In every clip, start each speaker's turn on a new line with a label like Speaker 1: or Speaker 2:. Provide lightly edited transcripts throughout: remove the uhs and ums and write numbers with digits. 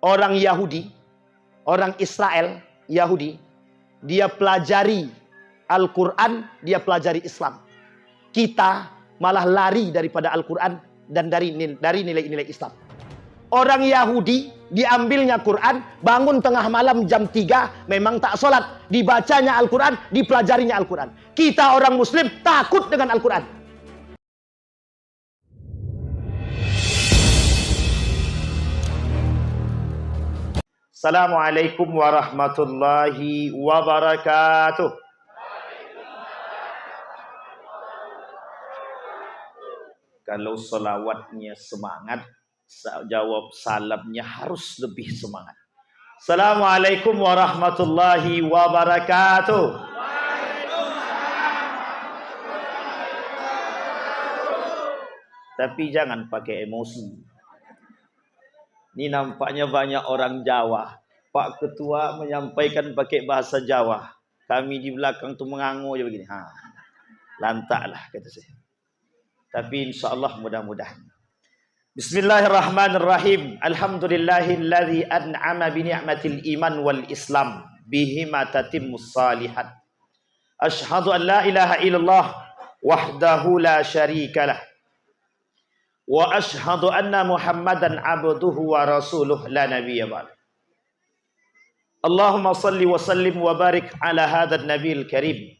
Speaker 1: orang Yahudi, orang Israel, Yahudi, dia pelajari Al-Quran, dia pelajari Islam. Kita malah lari daripada Al-Quran dan dari nilai-nilai Islam. Orang Yahudi diambilnya Quran, bangun tengah malam jam 3, memang tak sholat, dibacanya Al-Quran, dipelajarinya Al-Quran. Kita orang Muslim takut dengan Al-Quran. Assalamualaikum warahmatullahi wabarakatuh. Kalau selawatnya semangat, jawab salamnya harus lebih semangat. Assalamualaikum warahmatullahi wabarakatuh. Tapi jangan pakai emosi. Ini nampaknya banyak orang Jawa. Pak Ketua menyampaikan pakai bahasa Jawa. Kami di belakang tu mengangu je begini. Lantaklah kata saya. Tapi insyaAllah mudah-mudahan. Bismillahirrahmanirrahim. Alhamdulillahilladzi an'ama bini'matil iman wal islam. Bihima tatimmus salihat. Ashhadu an la ilaha illallah wahdahu la syarikalah. Wa ashhadu anna Muhammadan abduhu wa rasuluh la nabiyya ba'd. Allahumma salli wa sallim wa barik ala hadzal nabiyil karim.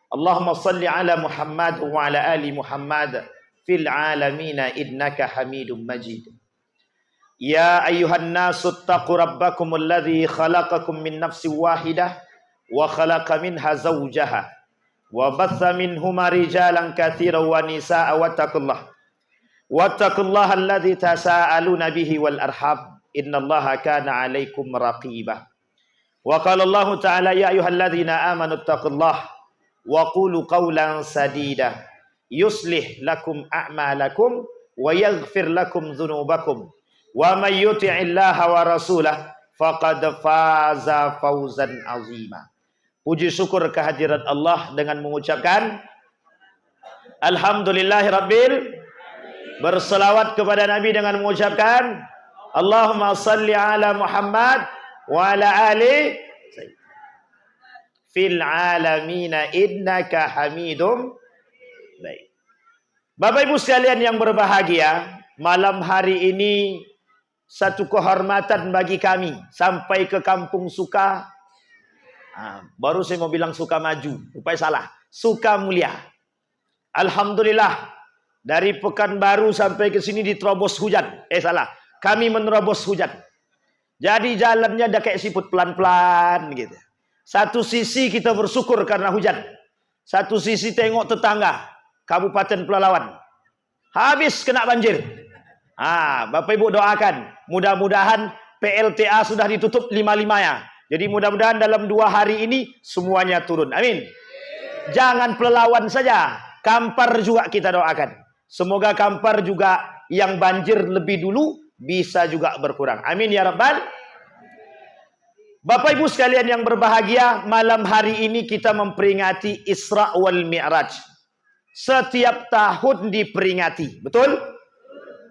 Speaker 1: Allahumma salli ala Muhammad wa ala ali Muhammad fil alamina innaka Hamidum Majid. Ya ayyuhan nasu taqu rabbakum alladhi khalaqakum min nafsin wahidah wa khalaqa minha zawjaha wa batha minhuma rijalan katsiran wa nisaa'a wattaqullaha alladhi tasaaluna bihi wal arham innallaha kana 'alaikum raqiba. Wa qala Allah ta'ala ya ayyuhalladzina amanu taqullaha wa qulu qawlan sadida yuslih lakum a'malakum wa yaghfir lakum dhunubakum wa may yuti'illaha wa rasulahu faqad faza fawzan azima. Puji syukur kehadirat Allah dengan mengucapkan alhamdulillahirabbil, berselawat kepada Nabi dengan mengucapkan Allahumma salli ala Muhammad wa ala ali fil alamina innaka Hamidum. Baik. Bapak Ibu sekalian yang berbahagia, malam hari ini satu kehormatan bagi kami sampai ke Kampung Suka. Baru saya mau bilang Suka Maju, rupanya salah. Suka Mulia. Alhamdulillah, dari Pekanbaru sampai ke sini diterobos hujan. Salah. Kami menerobos hujan. Jadi jalannya ada kayak siput pelan-pelan gitu. Satu sisi kita bersyukur karena hujan. Satu sisi tengok tetangga Kabupaten Pelalawan habis kena banjir. Bapak Ibu doakan, mudah-mudahan PLTA sudah ditutup 5-5-nya. Jadi mudah-mudahan dalam 2 hari ini semuanya turun. Amin. Jangan Pelalawan saja, Kampar juga kita doakan. Semoga Kampar juga yang banjir lebih dulu bisa juga berkurang. Amin ya Rabbal. Bapak Ibu sekalian yang berbahagia, malam hari ini kita memperingati Isra wal Mi'raj. Setiap tahun diperingati, betul?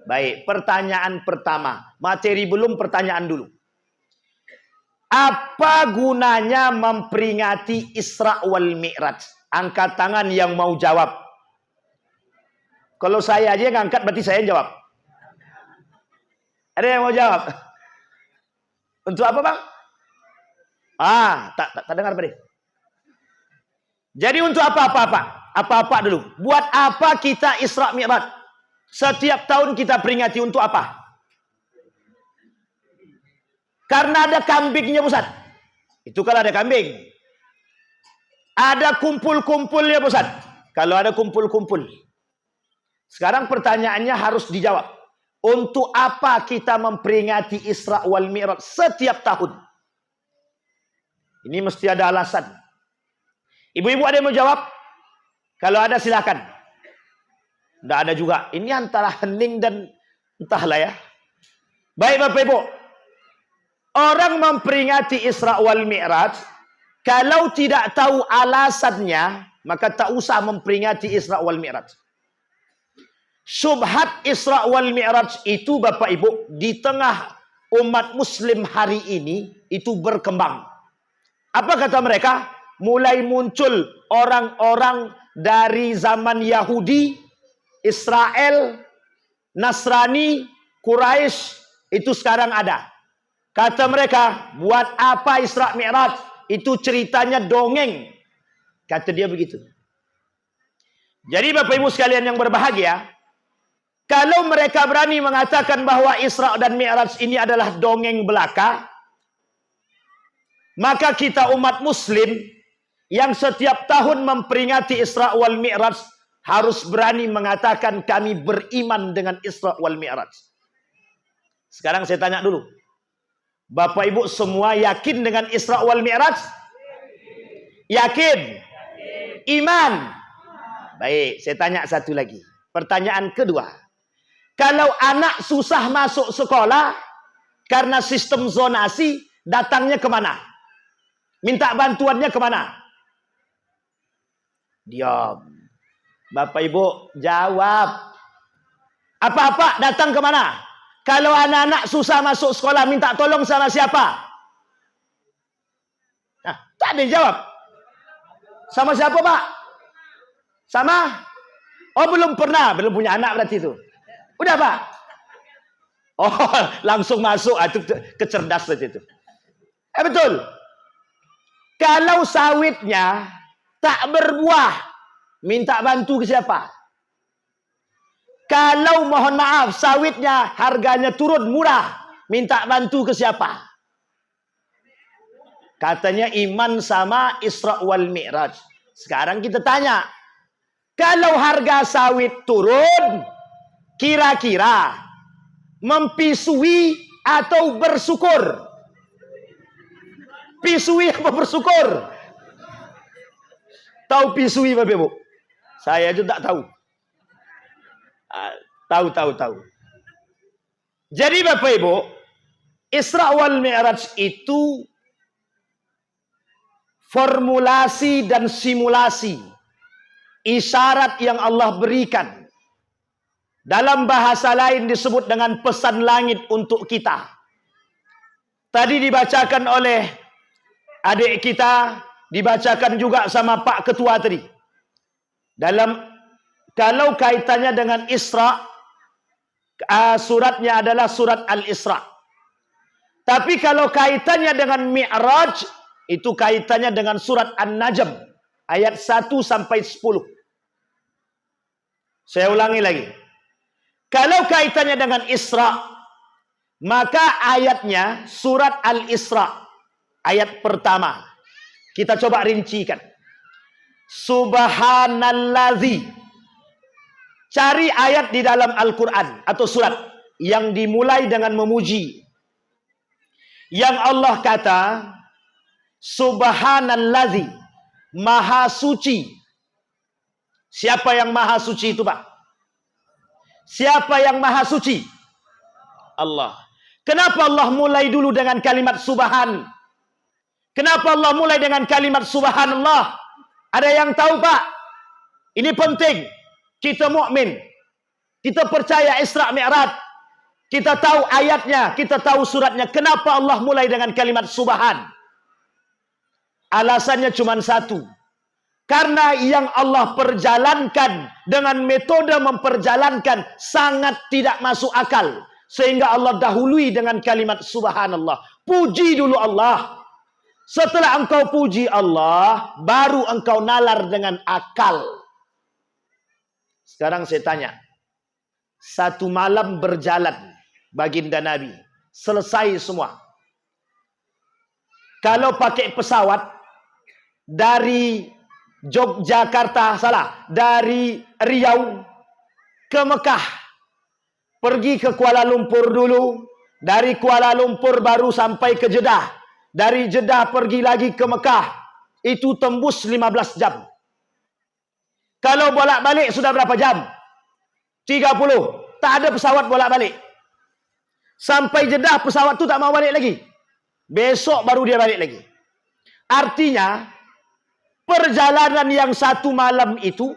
Speaker 1: Baik, pertanyaan pertama. Materi belum, pertanyaan dulu. Apa gunanya memperingati Isra wal Mi'raj? Angkat tangan yang mau jawab. Kalau saya aja yang angkat, berarti saya yang jawab. Ada yang mau jawab? Untuk apa, Bang? Tak dengar apa deh. Jadi untuk apa-apa? Apa-apa dulu. Buat apa kita Isra Mi'raj? Setiap tahun kita peringati untuk apa? Karena ada kambingnya, Ustaz. Itu kalau ada kambing. Ada kumpul-kumpulnya, Ustaz. Kalau ada kumpul-kumpul. Sekarang pertanyaannya harus dijawab. Untuk apa kita memperingati Isra wal Mi'raj setiap tahun? Ini mesti ada alasan. Ibu-ibu ada yang mau jawab? Kalau ada silakan. Tidak ada juga. Ini antara hening dan entahlah ya. Baik Bapak Ibu. Orang memperingati Isra wal Mi'raj, kalau tidak tahu alasannya, maka tak usah memperingati Isra wal Mi'raj. Syubhat Isra wal Mi'raj itu Bapak Ibu, di tengah umat muslim hari ini itu berkembang. Apa kata mereka? Mulai muncul orang-orang dari zaman Yahudi, Israel, Nasrani, Quraisy, itu sekarang ada. Kata mereka, buat apa Isra Mi'raj? Itu ceritanya dongeng. Kata dia begitu. Jadi Bapak Ibu sekalian yang berbahagia, kalau mereka berani mengatakan bahwa Isra dan Mi'raj ini adalah dongeng belaka, maka kita umat muslim yang setiap tahun memperingati Isra wal Mi'raj harus berani mengatakan kami beriman dengan Isra wal Mi'raj. Sekarang saya tanya dulu. Bapak Ibu semua yakin dengan Isra wal Mi'raj? Yakin? Iman? Baik, saya tanya satu lagi. Pertanyaan kedua. Kalau anak susah masuk sekolah karena sistem zonasi, datangnya kemana? Minta bantuannya kemana? Diam. Bapak Ibu jawab. Apa-apa datang kemana? Kalau anak-anak susah masuk sekolah, minta tolong sama siapa? Nah, tak ada yang jawab. Sama siapa, Pak? Sama? Oh, belum pernah. Belum punya anak berarti itu. Udah, Pak? Oh, langsung masuk. Itu kecerdas berarti itu. Betul. Kalau sawitnya tak berbuah, minta bantu ke siapa? Kalau mohon maaf, sawitnya harganya turun murah, minta bantu ke siapa? Katanya iman sama Isra wal Mi'raj. Sekarang kita tanya, kalau harga sawit turun, kira-kira mempisui atau bersyukur? Pisui apa bersyukur? Tahu pisui Bapak Ibu? Saya juga tak tahu. Tahu. Jadi Bapak Ibu, Isra wal Mi'raj itu formulasi dan simulasi isyarat yang Allah berikan. Dalam bahasa lain disebut dengan pesan langit untuk kita. Tadi dibacakan oleh adik kita, dibacakan juga sama Pak Ketua tadi. Kalau kaitannya dengan Isra, suratnya adalah surat Al-Isra. Tapi kalau kaitannya dengan Mi'raj, itu kaitannya dengan surat An-Najm ayat 1 sampai 10. Saya ulangi lagi. Kalau kaitannya dengan Isra, maka ayatnya surat Al-Isra ayat pertama. Kita coba rincikan. Subhanallazi. Cari ayat di dalam Al-Quran atau surat yang dimulai dengan memuji. Yang Allah kata, Subhanallazi, Maha Suci. Siapa yang Maha Suci itu, Pak? Siapa yang Maha Suci? Allah. Kenapa Allah mulai dulu dengan kalimat Subhan? Kenapa Allah mulai dengan kalimat Subhanallah? Ada yang tahu, Pak? Ini penting. Kita mukmin, kita percaya Isra Mi'raj, kita tahu ayatnya, kita tahu suratnya. Kenapa Allah mulai dengan kalimat Subhan? Alasannya cuma satu. Karena yang Allah perjalankan dengan metode memperjalankan sangat tidak masuk akal. Sehingga Allah dahului dengan kalimat Subhanallah. Puji dulu Allah. Setelah engkau puji Allah, baru engkau nalar dengan akal. Sekarang saya tanya, satu malam berjalan baginda Nabi, selesai semua. Kalau pakai pesawat dari dari Riau ke Mekah, pergi ke Kuala Lumpur dulu, dari Kuala Lumpur baru sampai ke Jeddah, dari Jeddah pergi lagi ke Mekah, itu tembus 15 jam. Kalau bolak-balik sudah berapa jam? 30. Tak ada pesawat bolak-balik. Sampai Jeddah pesawat tu tak mau balik lagi. Besok baru dia balik lagi. Artinya, perjalanan yang satu malam itu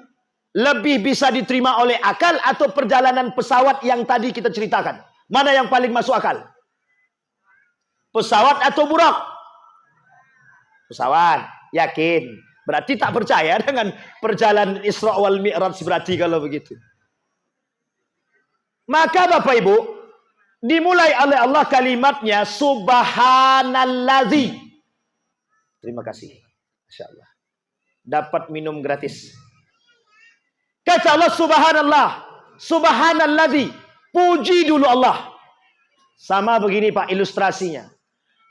Speaker 1: lebih bisa diterima oleh akal atau perjalanan pesawat yang tadi kita ceritakan? Mana yang paling masuk akal? Pesawat atau burak? Pesawat. Yakin. Berarti tak percaya dengan perjalanan Isra wal Mi'raj berarti kalau begitu. Maka Bapak Ibu, dimulai oleh Allah kalimatnya subhanalladzi. Terima kasih. Masya Allah. Dapat minum gratis. Kata Allah subhanallah. Subhanalladzi. Puji dulu Allah. Sama begini Pak ilustrasinya.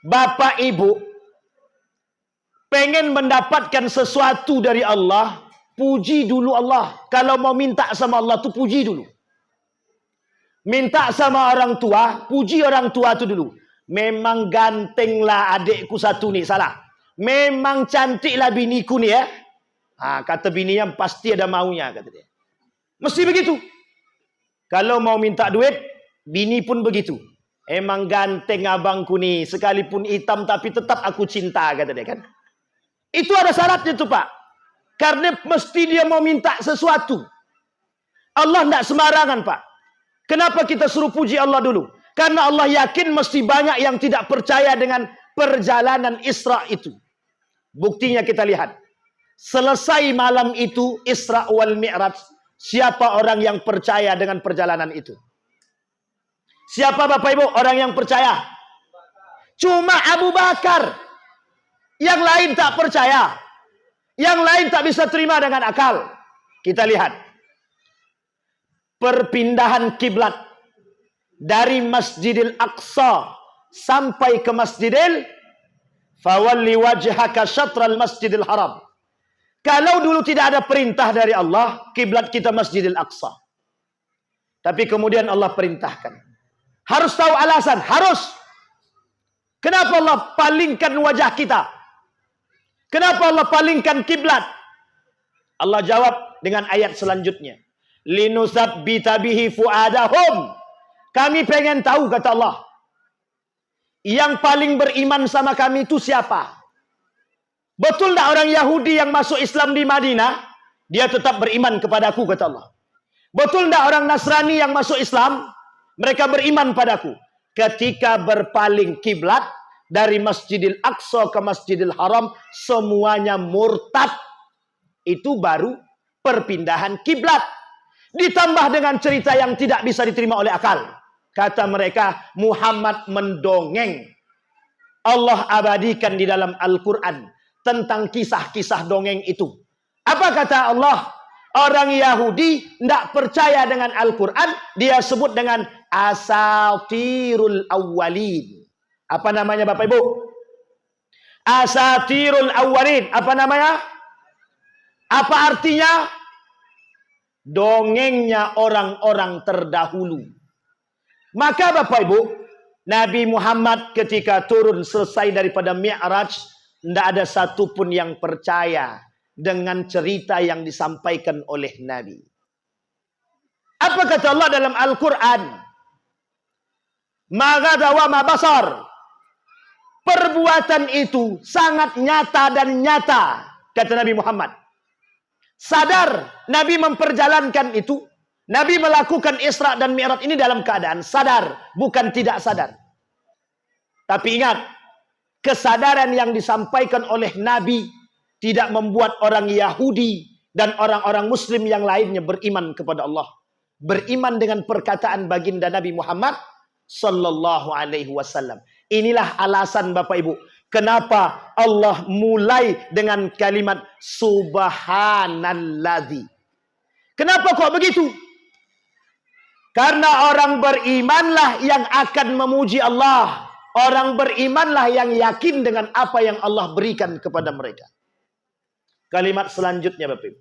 Speaker 1: Bapak Ibu pengen mendapatkan sesuatu dari Allah, puji dulu Allah. Kalau mau minta sama Allah tuh puji dulu. Minta sama orang tua, puji orang tua itu dulu. Memang gantenglah adikku satu nih, salah. Memang cantiklah biniku nih ya. Kata bininya pasti ada maunya, kata dia. Mesti begitu. Kalau mau minta duit, bini pun begitu. Emang ganteng abangku nih, sekalipun hitam tapi tetap aku cinta, kata dia kan. Itu ada syaratnya tuh Pak. Karena mesti dia mau minta sesuatu. Allah tidak sembarangan Pak. Kenapa kita suruh puji Allah dulu? Karena Allah yakin mesti banyak yang tidak percaya dengan perjalanan Isra itu. Buktinya kita lihat. Selesai malam itu Isra wal Mi'raj. Siapa orang yang percaya dengan perjalanan itu? Siapa Bapak Ibu orang yang percaya? Cuma Abu Bakar. Yang lain tak percaya. Yang lain tak bisa terima dengan akal. Kita lihat. Perpindahan kiblat dari Masjidil Aqsa sampai ke Masjidil Fawalli wajhaka syatral Masjidil Haram. Kalau dulu tidak ada perintah dari Allah, kiblat kita Masjidil Aqsa. Tapi kemudian Allah perintahkan. Harus tahu alasan, harus. Kenapa Allah palingkan wajah kita? Kenapa Allah palingkan kiblat? Allah jawab dengan ayat selanjutnya. Linusabbita bihi fuadahum. Kami pengen tahu, kata Allah. Yang paling beriman sama kami itu siapa? Betul tak orang Yahudi yang masuk Islam di Madinah? Dia tetap beriman kepadaku, kata Allah. Betul tak orang Nasrani yang masuk Islam? Mereka beriman padaku. Ketika berpaling kiblat dari Masjidil Aqsa ke Masjidil Haram, semuanya murtad. Itu baru perpindahan kiblat. Ditambah dengan cerita yang tidak bisa diterima oleh akal. Kata mereka, Muhammad mendongeng. Allah abadikan di dalam Al-Quran tentang kisah-kisah dongeng itu. Apa kata Allah? Orang Yahudi tidak percaya dengan Al-Quran. Dia sebut dengan asatirul awwalin. Apa namanya Bapak Ibu? Asatirul awwalin. Apa namanya? Apa artinya? Dongengnya orang-orang terdahulu. Maka Bapak Ibu, Nabi Muhammad ketika turun selesai daripada Mi'raj, tidak ada satupun yang percaya dengan cerita yang disampaikan oleh Nabi. Apa kata Allah dalam Al-Quran? Maghada wa ma basar. Perbuatan itu sangat nyata dan nyata, kata Nabi Muhammad. Sadar Nabi memperjalankan itu. Nabi melakukan Isra dan Mi'raj ini dalam keadaan sadar, bukan tidak sadar. Tapi ingat, kesadaran yang disampaikan oleh Nabi tidak membuat orang Yahudi dan orang-orang Muslim yang lainnya beriman kepada Allah. Beriman dengan perkataan baginda Nabi Muhammad sallallahu alaihi wasallam. Inilah alasan Bapak Ibu, kenapa Allah mulai dengan kalimat subhanalladzi. Kenapa kok begitu? Karena orang berimanlah yang akan memuji Allah. Orang berimanlah yang yakin dengan apa yang Allah berikan kepada mereka. Kalimat selanjutnya Bapak Ibu.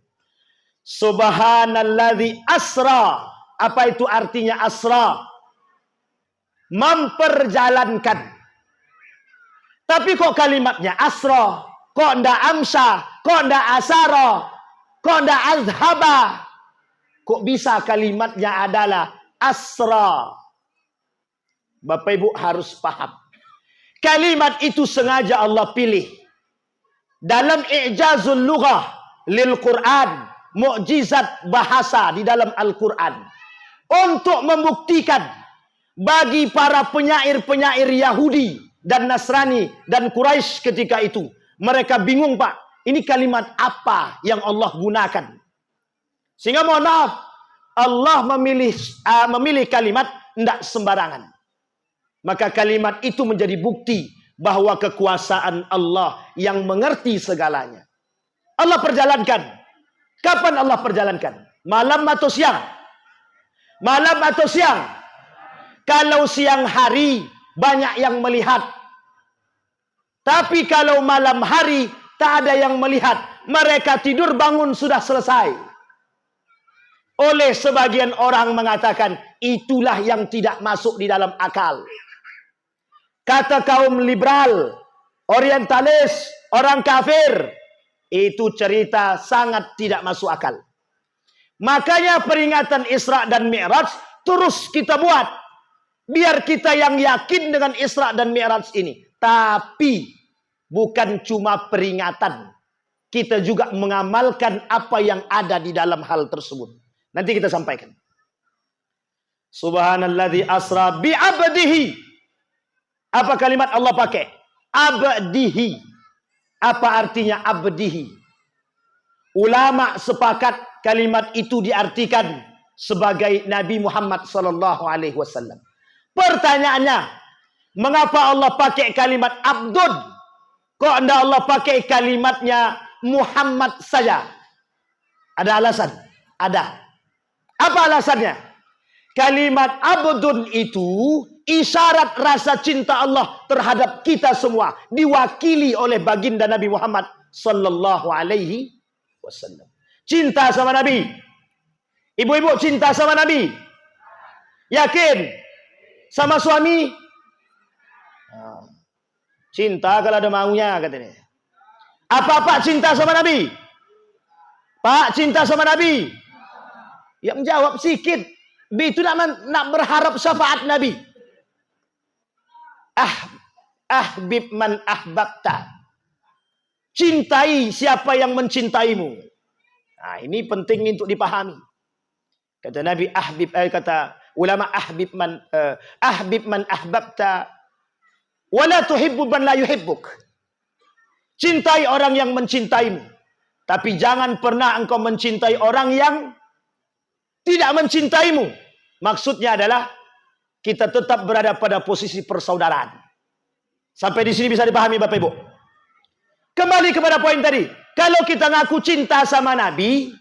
Speaker 1: Subhanalladzi asra. Apa itu artinya asra? Memperjalankan. Tapi kok kalimatnya asra? Kok ndak amsa? Kok ndak asara? Kok ndak azhaba? Kok bisa kalimatnya adalah asra? Bapak Ibu harus paham. Kalimat itu sengaja Allah pilih. Dalam i'jazul lughah lil Quran, mukjizat bahasa di dalam Al-Quran, untuk membuktikan bagi para penyair-penyair Yahudi dan Nasrani dan Quraisy ketika itu. Mereka bingung, Pak. Ini kalimat apa yang Allah gunakan? Sehingga mohon maaf, Allah memilih kalimat tidak sembarangan. Maka kalimat itu menjadi bukti bahwa kekuasaan Allah yang mengerti segalanya. Allah perjalankan. Kapan Allah perjalankan? Malam atau siang? Malam atau siang? Kalau siang hari banyak yang melihat. Tapi kalau malam hari tak ada yang melihat. Mereka tidur bangun sudah selesai. Oleh sebagian orang mengatakan itulah yang tidak masuk di dalam akal. Kata kaum liberal, orientalis, orang kafir, itu cerita sangat tidak masuk akal. Makanya peringatan Isra dan Mi'raj terus kita buat. Biar kita yang yakin dengan Isra dan Mi'raj ini. Tapi bukan cuma peringatan. Kita juga mengamalkan apa yang ada di dalam hal tersebut. Nanti kita sampaikan. Subhanalladzi asra bi'abdihi. Apa kalimat Allah pakai? Abdihi. Apa artinya abdihi? Ulama sepakat kalimat itu diartikan sebagai Nabi Muhammad sallallahu alaihi wasallam. Pertanyaannya, mengapa Allah pakai kalimat abdun? Kok anda Allah pakai kalimatnya Muhammad saja? Ada alasan? Ada. Apa alasannya? Kalimat abdun itu isyarat rasa cinta Allah terhadap kita semua, diwakili oleh baginda Nabi Muhammad sallallahu alaihi wasallam. Cinta sama Nabi. Ibu-ibu cinta sama Nabi? Yakin? Sama suami? Cinta kalau ada maunya katanya. Apa-apa cinta sama Nabi? Pak, cinta sama Nabi? Ya menjawab sikit. Itu nak berharap syafaat Nabi. Ahbib man ahbabta. Cintai siapa yang mencintaimu. Nah, ini penting untuk dipahami. Kata Nabi kata ulama ahbib man ahbabta wala tuhibbu man la yuhibbuk. Cintai orang yang mencintaimu, tapi jangan pernah engkau mencintai orang yang tidak mencintaimu. Maksudnya adalah kita tetap berada pada posisi persaudaraan. Sampai di sini bisa dipahami Bapak Ibu. Kembali kepada poin tadi. Kalau kita ngaku cinta sama Nabi,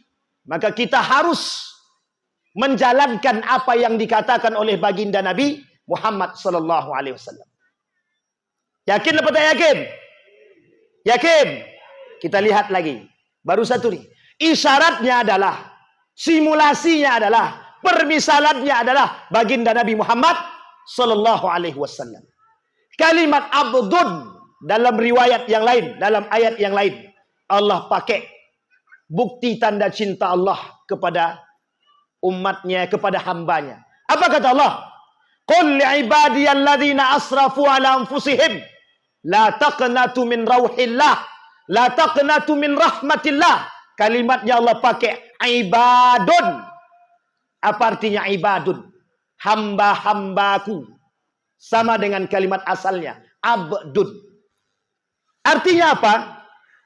Speaker 1: maka kita harus menjalankan apa yang dikatakan oleh baginda Nabi Muhammad sallallahu alaihi wasallam. Yakin atau tak yakin? Yakin? Kita lihat lagi. Baru satu nih. Isyaratnya adalah, simulasinya adalah, permisalannya adalah baginda Nabi Muhammad sallallahu alaihi wasallam. Kalimat abdun dalam riwayat yang lain, dalam ayat yang lain, Allah pakai bukti tanda cinta Allah kepada umatnya, kepada hambanya. Apa kata Allah? Qul li'ibadiyalladzina asrafu ala anfusihim la taqnatu min rauhillah, la taqnatu min rahmatillah. Kalimatnya Allah pakai ibadun. Apa artinya ibadun? Hamba-hambaku. Sama dengan kalimat asalnya, abdun. Artinya apa?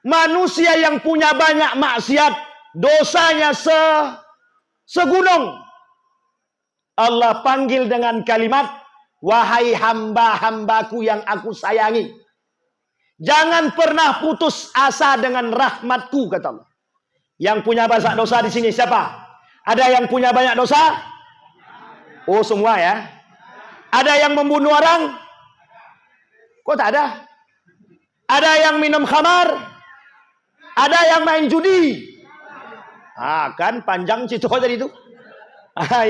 Speaker 1: Manusia yang punya banyak maksiat, dosanya segunung. Allah panggil dengan kalimat, wahai hamba-hambaku yang aku sayangi. Jangan pernah putus asa dengan rahmatku, kata Allah. Yang punya banyak dosa di sini siapa? Ada yang punya banyak dosa? Oh, semua ya. Ada yang membunuh orang? Kok tak ada? Ada yang minum khamar? Ada yang main judi? Kan panjang cerita tadi itu.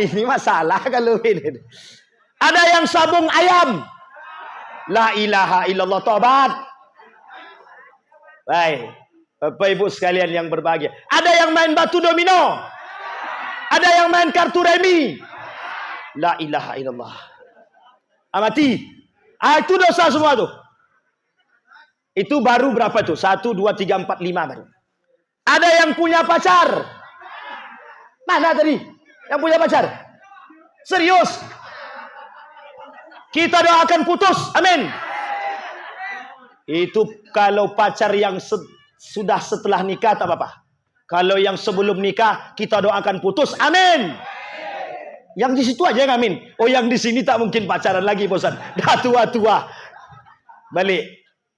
Speaker 1: Ini masalah kalau ini. Ada yang sabung ayam? La ilaha illallah, tobat. Baik, Bapak Ibu sekalian yang berbahagia. Ada yang main batu domino? Ada yang main kartu remi? La ilaha illallah. Amati. Itu dosa semua tuh. Itu baru berapa tuh? 1, 2, 3, 4, 5 baru. Ada yang punya pacar? Mana tadi? Yang punya pacar? Serius? Kita doakan putus. Amin. Itu kalau pacar yang sudah setelah nikah tak apa-apa. Kalau yang sebelum nikah kita doakan putus, amin. Yang di situ aja yang amin. Oh, yang di sini tak mungkin pacaran lagi, bosan. Dah tua-tua. Balik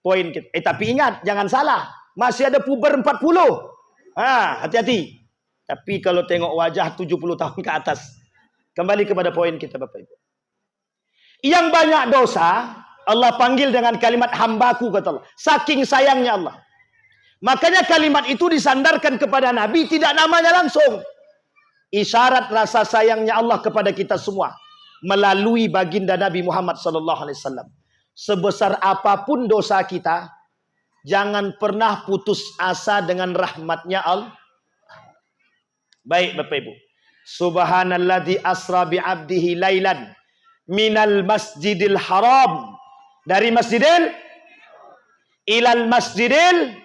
Speaker 1: poin kita. Tapi ingat, jangan salah. Masih ada puber 40. Hati-hati. Tapi kalau tengok wajah 70 tahun ke atas. Kembali kepada poin kita, Bapak Ibu. Yang banyak dosa, Allah panggil dengan kalimat hambaku, kata Allah. Saking sayangnya Allah. Makanya kalimat itu disandarkan kepada Nabi, tidak namanya langsung. Isyarat rasa sayangnya Allah kepada kita semua melalui baginda Nabi Muhammad SAW. Sebesar apapun dosa kita, jangan pernah putus asa dengan rahmatnya Allah. Baik Bapak Ibu. Subhanalladzi asra bi'abdihi lailan minal masjidil haram. Dari masjidil ilal masjidil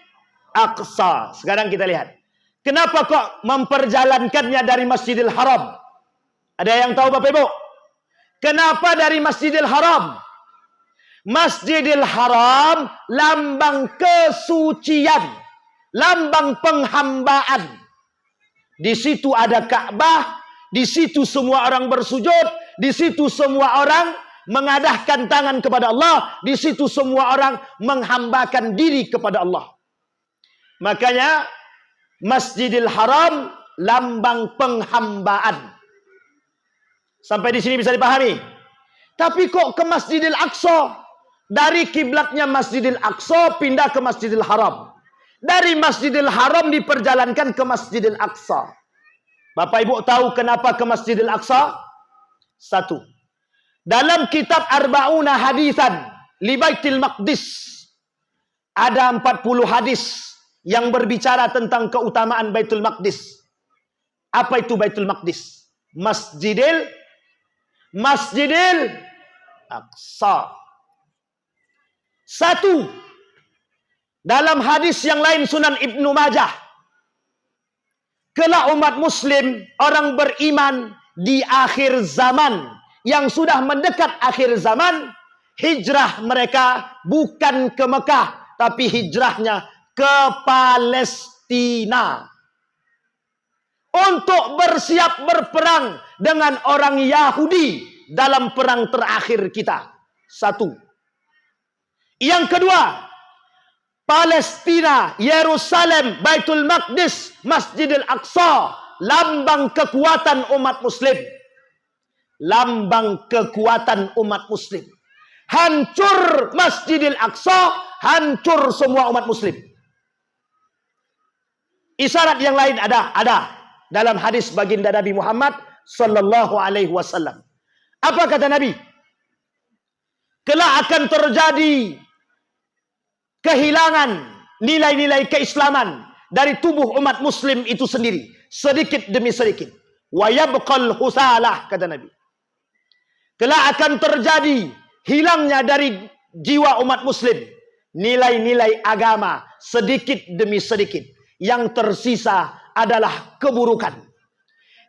Speaker 1: Aqsa. Sekarang kita lihat. Kenapa kok memperjalankannya dari Masjidil Haram? Ada yang tahu Bapak Ibu? Kenapa dari Masjidil Haram? Masjidil Haram lambang kesucian, lambang penghambaan. Di situ ada Ka'bah, di situ semua orang bersujud, di situ semua orang mengadahkan tangan kepada Allah, di situ semua orang menghambakan diri kepada Allah. Makanya Masjidil Haram lambang penghambaan. Sampai di sini bisa dipahami. Tapi kok ke Masjidil Aqsa? Dari kiblatnya Masjidil Aqsa pindah ke Masjidil Haram. Dari Masjidil Haram diperjalankan ke Masjidil Aqsa. Bapak Ibu tahu kenapa ke Masjidil Aqsa? Satu. Dalam kitab Arba'una Hadisan li Baitul Maqdis ada 40 hadis yang berbicara tentang keutamaan Baitul Maqdis. Apa itu Baitul Maqdis? Masjidil Aqsa. Satu. Dalam hadis yang lain Sunan Ibnu Majah. Kelak umat muslim, orang beriman di akhir zaman, yang sudah mendekat akhir zaman, hijrah mereka bukan ke Mekah, tapi hijrahnya ke Palestina untuk bersiap berperang dengan orang Yahudi dalam perang terakhir kita. Satu. Yang kedua, Palestina, Yerusalem, Baitul Maqdis, Masjidil Aqsa, lambang kekuatan umat muslim. Lambang kekuatan umat muslim. Hancur Masjidil Aqsa, hancur semua umat muslim. Isyarat yang lain ada dalam hadis baginda Nabi Muhammad sallallahu alaihi wasallam. Apa kata Nabi? Kelak akan terjadi kehilangan nilai-nilai keislaman dari tubuh umat muslim itu sendiri, sedikit demi sedikit. Wa yabqal husalah, kata Nabi. Kelak akan terjadi hilangnya dari jiwa umat muslim nilai-nilai agama sedikit demi sedikit. Yang tersisa adalah keburukan.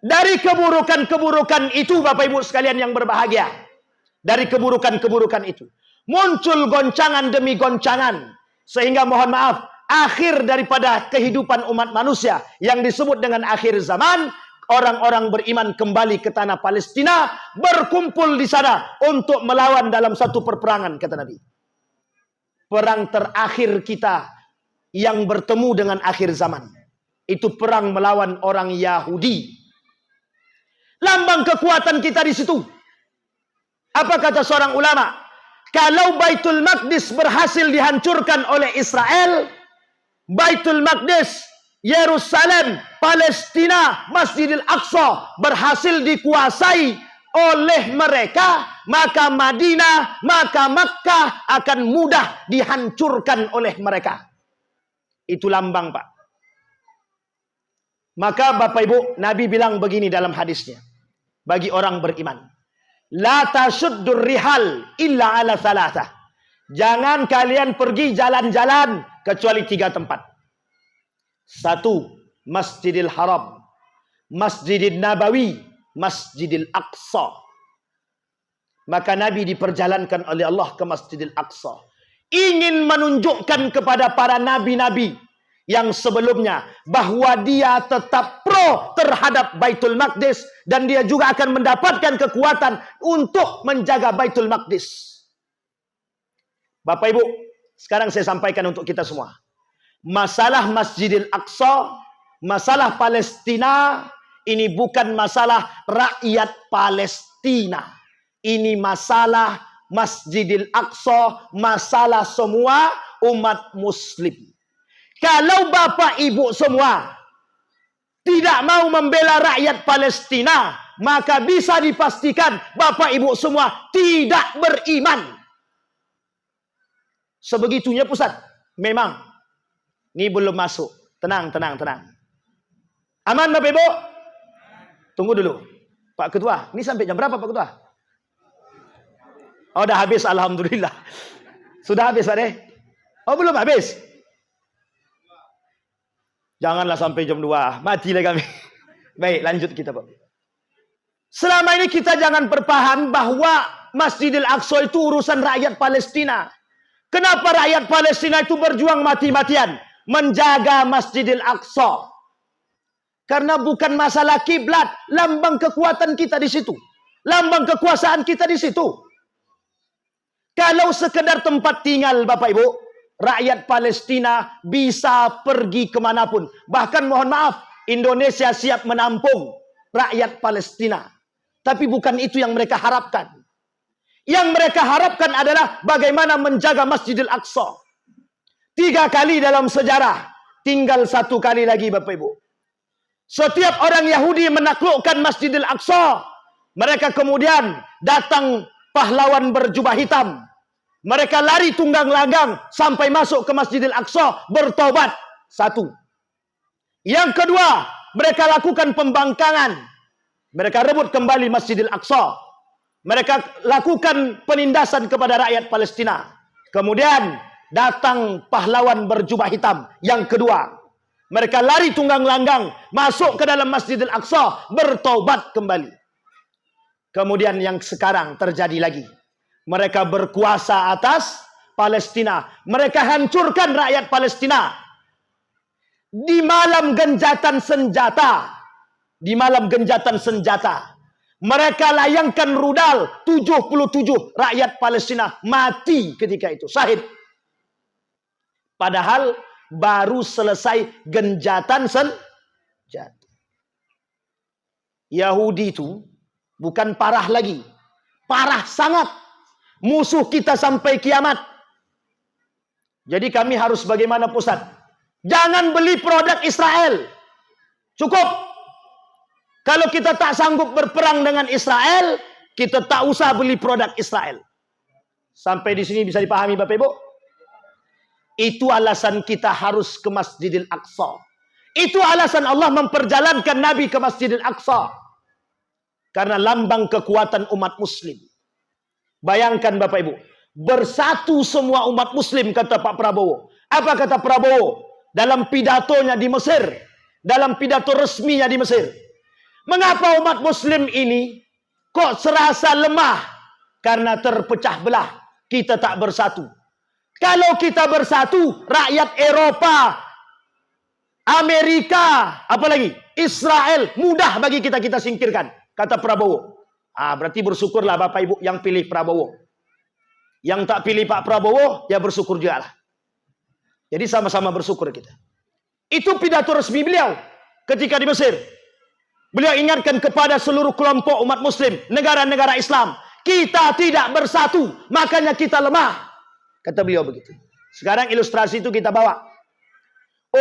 Speaker 1: Dari keburukan-keburukan itu, Bapak Ibu sekalian yang berbahagia, dari keburukan-keburukan itu muncul goncangan demi goncangan, sehingga mohon maaf, akhir daripada kehidupan umat manusia yang disebut dengan akhir zaman, orang-orang beriman kembali ke tanah Palestina, berkumpul di sana untuk melawan dalam satu perperangan, kata Nabi. Perang terakhir kita yang bertemu dengan akhir zaman, itu perang melawan orang Yahudi. Lambang kekuatan kita di situ. Apa kata seorang ulama? Kalau Baitul Maqdis berhasil dihancurkan oleh Israel, Baitul Maqdis, Yerusalem, Palestina, Masjidil Aqsa berhasil dikuasai oleh mereka, maka Madinah, maka Makkah akan mudah dihancurkan oleh mereka. Itu lambang, Pak. Maka Bapak Ibu, Nabi bilang begini dalam hadisnya, bagi orang beriman, la tashuddur rihal illa ala thalathah. Jangan kalian pergi jalan-jalan kecuali 3 tempat. 1, Masjidil Haram, Masjidil Nabawi, Masjidil Aqsa. Maka Nabi diperjalankan oleh Allah ke Masjidil Aqsa. ingin menunjukkan kepada para nabi-nabi yang sebelumnya bahwa dia tetap pro terhadap Baitul Maqdis dan dia juga akan mendapatkan kekuatan untuk menjaga Baitul Maqdis. Bapak Ibu, sekarang saya sampaikan untuk kita semua. Masalah Masjidil Aqsa, masalah Palestina, ini bukan masalah rakyat Palestina. Ini masalah Masjidil Aqsa, masalah semua umat Muslim. Kalau Bapak Ibu semua tidak mau membela rakyat Palestina, maka bisa dipastikan Bapak Ibu semua tidak beriman. Sebegitunya pusat. Memang. Ini belum masuk. Tenang. Aman Bapak Ibu? Tunggu dulu. Pak Ketua, ini sampai jam berapa Pak Ketua? Oh, udah habis, alhamdulillah. Sudah habis Pak deh? Oh, belum habis? Janganlah sampai jam 2. Matilah kami. Baik, lanjut kita Pak. Selama ini kita jangan berpaham bahwa Masjidil Aqsa itu urusan rakyat Palestina. Kenapa rakyat Palestina itu berjuang mati-matian menjaga Masjidil Aqsa? Karena bukan masalah kiblat, lambang kekuatan kita di situ. Lambang kekuasaan kita di situ. Kalau sekedar tempat tinggal Bapak Ibu, rakyat Palestina bisa pergi kemanapun. Bahkan mohon maaf, Indonesia siap menampung rakyat Palestina. Tapi bukan itu yang mereka harapkan. Yang mereka harapkan adalah bagaimana menjaga Masjidil Aqsa. 3 kali dalam sejarah, tinggal 1 kali lagi Bapak Ibu. Setiap orang Yahudi menaklukkan Masjidil Aqsa, mereka kemudian datang pahlawan berjubah hitam. Mereka lari tunggang langgang sampai masuk ke Masjidil Aqsa, bertobat. 1. Yang kedua, mereka lakukan pembangkangan. Mereka rebut kembali Masjidil Aqsa. Mereka lakukan penindasan kepada rakyat Palestina. Kemudian datang pahlawan berjubah hitam. Yang kedua, mereka lari tunggang langgang masuk ke dalam Masjidil Aqsa, bertobat kembali. Kemudian yang sekarang terjadi lagi. Mereka berkuasa atas Palestina. Mereka hancurkan rakyat Palestina. Di malam genjatan senjata. Di malam genjatan senjata. Mereka layangkan rudal, 77 rakyat Palestina mati ketika itu, syahid. Padahal baru selesai genjatan senjata. Yahudi itu bukan parah lagi. Parah sangat. Musuh kita sampai kiamat. Jadi kami harus bagaimana pusat? Jangan beli produk Israel. Cukup. Kalau kita tak sanggup berperang dengan Israel, kita tak usah beli produk Israel. Sampai di sini bisa dipahami Bapak Ibu? Itu alasan kita harus ke Masjidil Aqsa. Itu alasan Allah memperjalankan Nabi ke Masjidil Aqsa. Karena lambang kekuatan umat Muslim. Bayangkan Bapak Ibu, bersatu semua umat Muslim kata Pak Prabowo. Apa kata Prabowo dalam pidatonya di Mesir? Dalam pidato resminya di Mesir. Mengapa umat Muslim ini kok serasa lemah? Karena terpecah belah. Kita tak bersatu. Kalau kita bersatu, rakyat Eropa, Amerika, apalagi Israel, mudah bagi kita singkirkan. Kata Prabowo. Berarti bersyukurlah Bapak Ibu yang pilih Prabowo. Yang tak pilih Pak Prabowo, ya bersyukur juga lah. Jadi sama-sama bersyukur kita. Itu pidato resmi beliau ketika di Mesir. Beliau ingatkan kepada seluruh kelompok umat Muslim, negara-negara Islam, kita tidak bersatu, makanya kita lemah. Kata beliau begitu. Sekarang ilustrasi itu kita bawa.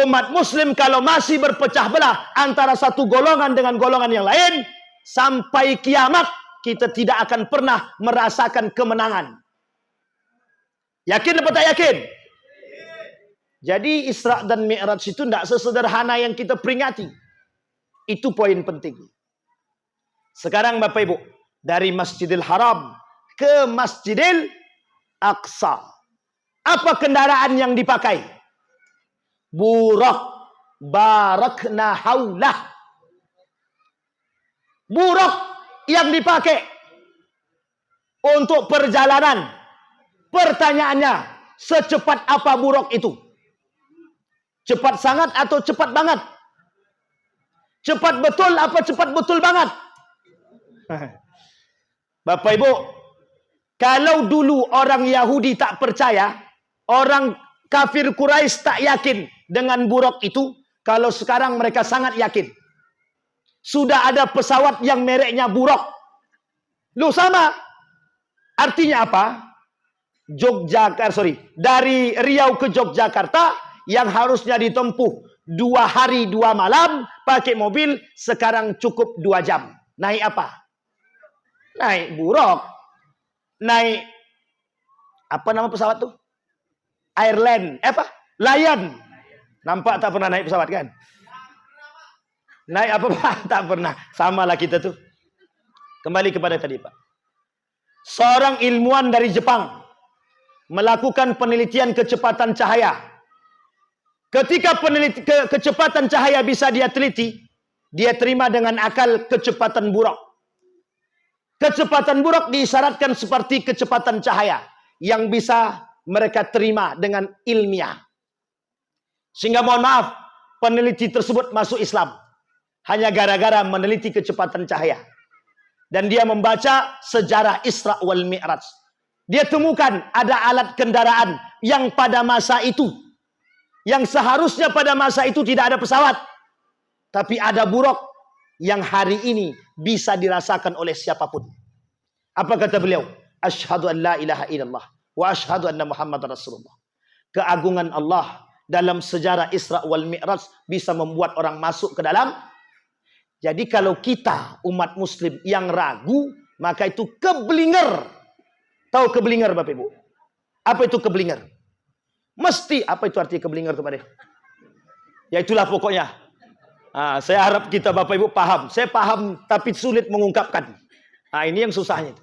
Speaker 1: Umat Muslim kalau masih berpecah belah antara satu golongan dengan golongan yang lain, sampai kiamat kita tidak akan pernah merasakan kemenangan. Yakin atau tak yakin? Jadi Isra dan Mi'raj itu tidak sesederhana yang kita peringati. Itu poin penting. Sekarang Bapak Ibu, dari Masjidil Haram ke Masjidil Aqsa. Apa kendaraan yang dipakai? Burak. Barakna haulah. Burak yang dipakai untuk perjalanan. Pertanyaannya, Secepat apa buruk itu? Cepat sangat atau cepat banget? Cepat betul apa cepat betul banget? Bapak Ibu, kalau dulu orang Yahudi tak percaya, orang kafir Quraisy tak yakin dengan buruk itu, kalau sekarang mereka sangat yakin. Sudah ada pesawat yang mereknya buruk. Lu sama. Artinya apa? Dari Riau ke Yogyakarta yang harusnya ditempuh 2 hari 2 malam pakai mobil, sekarang cukup 2 jam. Naik apa? Naik buruk. Naik apa nama pesawat tuh? Airline, Lion. Nampak tak pernah naik pesawat kan? Naik apa Pak? Tak pernah. Samalah kita tuh. Kembali kepada tadi Pak. Seorang ilmuwan dari Jepang melakukan penelitian kecepatan cahaya. Ketika kecepatan cahaya bisa dia teliti, dia terima dengan akal kecepatan buruk. Kecepatan buruk diisyaratkan seperti kecepatan cahaya yang bisa mereka terima dengan ilmiah. Sehingga mohon maaf, peneliti tersebut masuk Islam hanya gara-gara meneliti kecepatan cahaya. Dan dia membaca sejarah Isra wal Mi'raj. Dia temukan ada alat kendaraan yang pada masa itu, yang seharusnya pada masa itu tidak ada pesawat, tapi ada buruk yang hari ini bisa dirasakan oleh siapapun. Apa kata beliau? Asyhadu an la ilaha illallah wa asyhadu anna Muhammadar Rasulullah. Keagungan Allah dalam sejarah Isra wal Mi'raj bisa membuat orang masuk ke dalam. Jadi kalau kita umat muslim yang ragu, maka itu keblinger. Tahu keblinger Bapak Ibu? Apa itu keblinger? Mesti, apa itu arti keblinger itu Pak De? Ya itulah pokoknya. Saya harap kita Bapak Ibu paham. Saya paham tapi sulit mengungkapkan. Ini yang susahnya.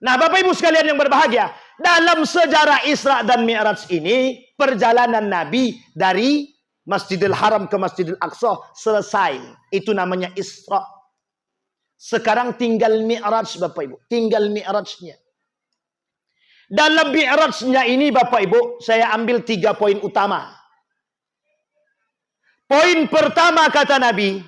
Speaker 1: Nah Bapak Ibu sekalian yang berbahagia, dalam sejarah Isra dan Mi'raj ini, perjalanan Nabi dari Masjidil Haram ke Masjidil Aqsa selesai. Itu namanya Isra. Sekarang tinggal Mi'raj Bapak Ibu. Tinggal Mi'rajnya. Dalam Mi'rajnya ini Bapak Ibu, saya ambil 3 poin utama. Poin pertama kata Nabi,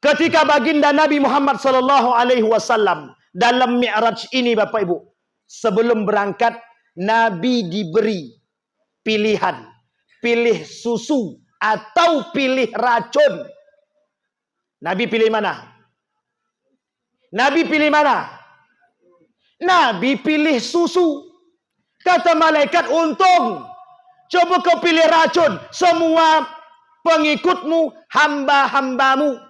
Speaker 1: ketika baginda Nabi Muhammad SAW dalam Mi'raj ini Bapak Ibu, sebelum berangkat Nabi diberi pilihan. Pilih susu atau pilih racun. Nabi pilih mana? Nabi pilih mana? Nabi pilih susu. Kata malaikat, untung. Coba kau pilih racun. Semua pengikutmu, hamba-hambamu,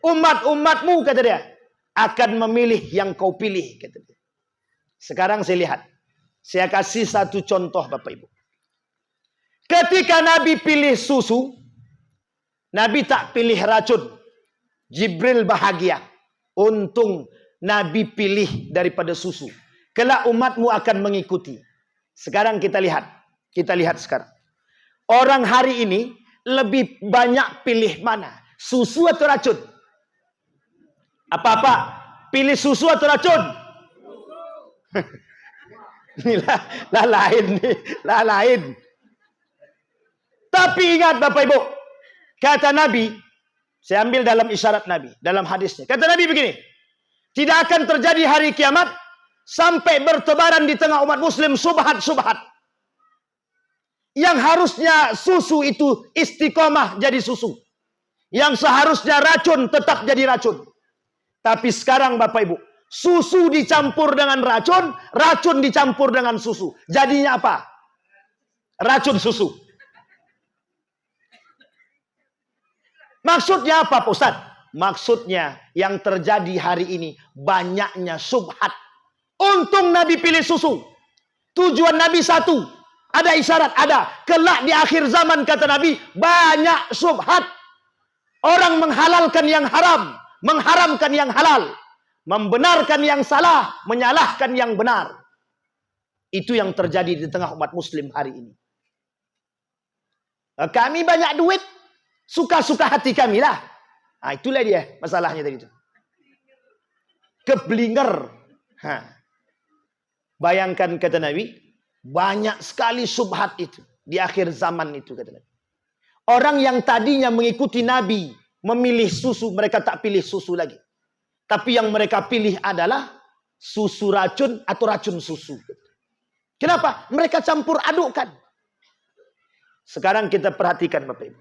Speaker 1: umat-umatmu, kata dia, akan memilih yang kau pilih, kata dia. Sekarang saya lihat. Saya kasih satu contoh Bapak Ibu. Ketika Nabi pilih susu, Nabi tak pilih racun. Jibril bahagia. Untung Nabi pilih daripada susu. Kelak umatmu akan mengikuti. Sekarang kita lihat. Kita lihat sekarang. Orang hari ini lebih banyak pilih mana? Susu atau racun? Apa-apa? Pilih susu atau racun? Lah lain nih. Lah lain. Tapi ingat Bapak Ibu, kata Nabi, saya ambil dalam isyarat Nabi, dalam hadisnya. Kata Nabi begini, tidak akan terjadi hari kiamat sampai bertebaran di tengah umat muslim subhat-subhat. Yang harusnya susu itu istiqomah jadi susu. Yang seharusnya racun tetap jadi racun. Tapi sekarang Bapak Ibu, susu dicampur dengan racun, racun dicampur dengan susu. Jadinya apa? Racun susu. Maksudnya apa Pak Ustaz? Maksudnya yang terjadi hari ini banyaknya subhat. Untung Nabi pilih susu. Tujuan Nabi satu. Ada isyarat, ada. Kelak di akhir zaman kata Nabi, banyak subhat. Orang menghalalkan yang haram, mengharamkan yang halal, membenarkan yang salah, menyalahkan yang benar. Itu yang terjadi di tengah umat muslim hari ini. Kami banyak duit, suka-suka hati kami lah. Itulah dia masalahnya tadi itu. Keblinger. Bayangkan kata Nabi, Banyak sekali subhat itu di akhir zaman itu, kata Nabi. Orang yang tadinya mengikuti Nabi, memilih susu, mereka tak pilih susu lagi. Tapi yang mereka pilih adalah susu racun atau racun susu. Kenapa? Mereka campur adukkan. Sekarang kita perhatikan Bapak Ibu.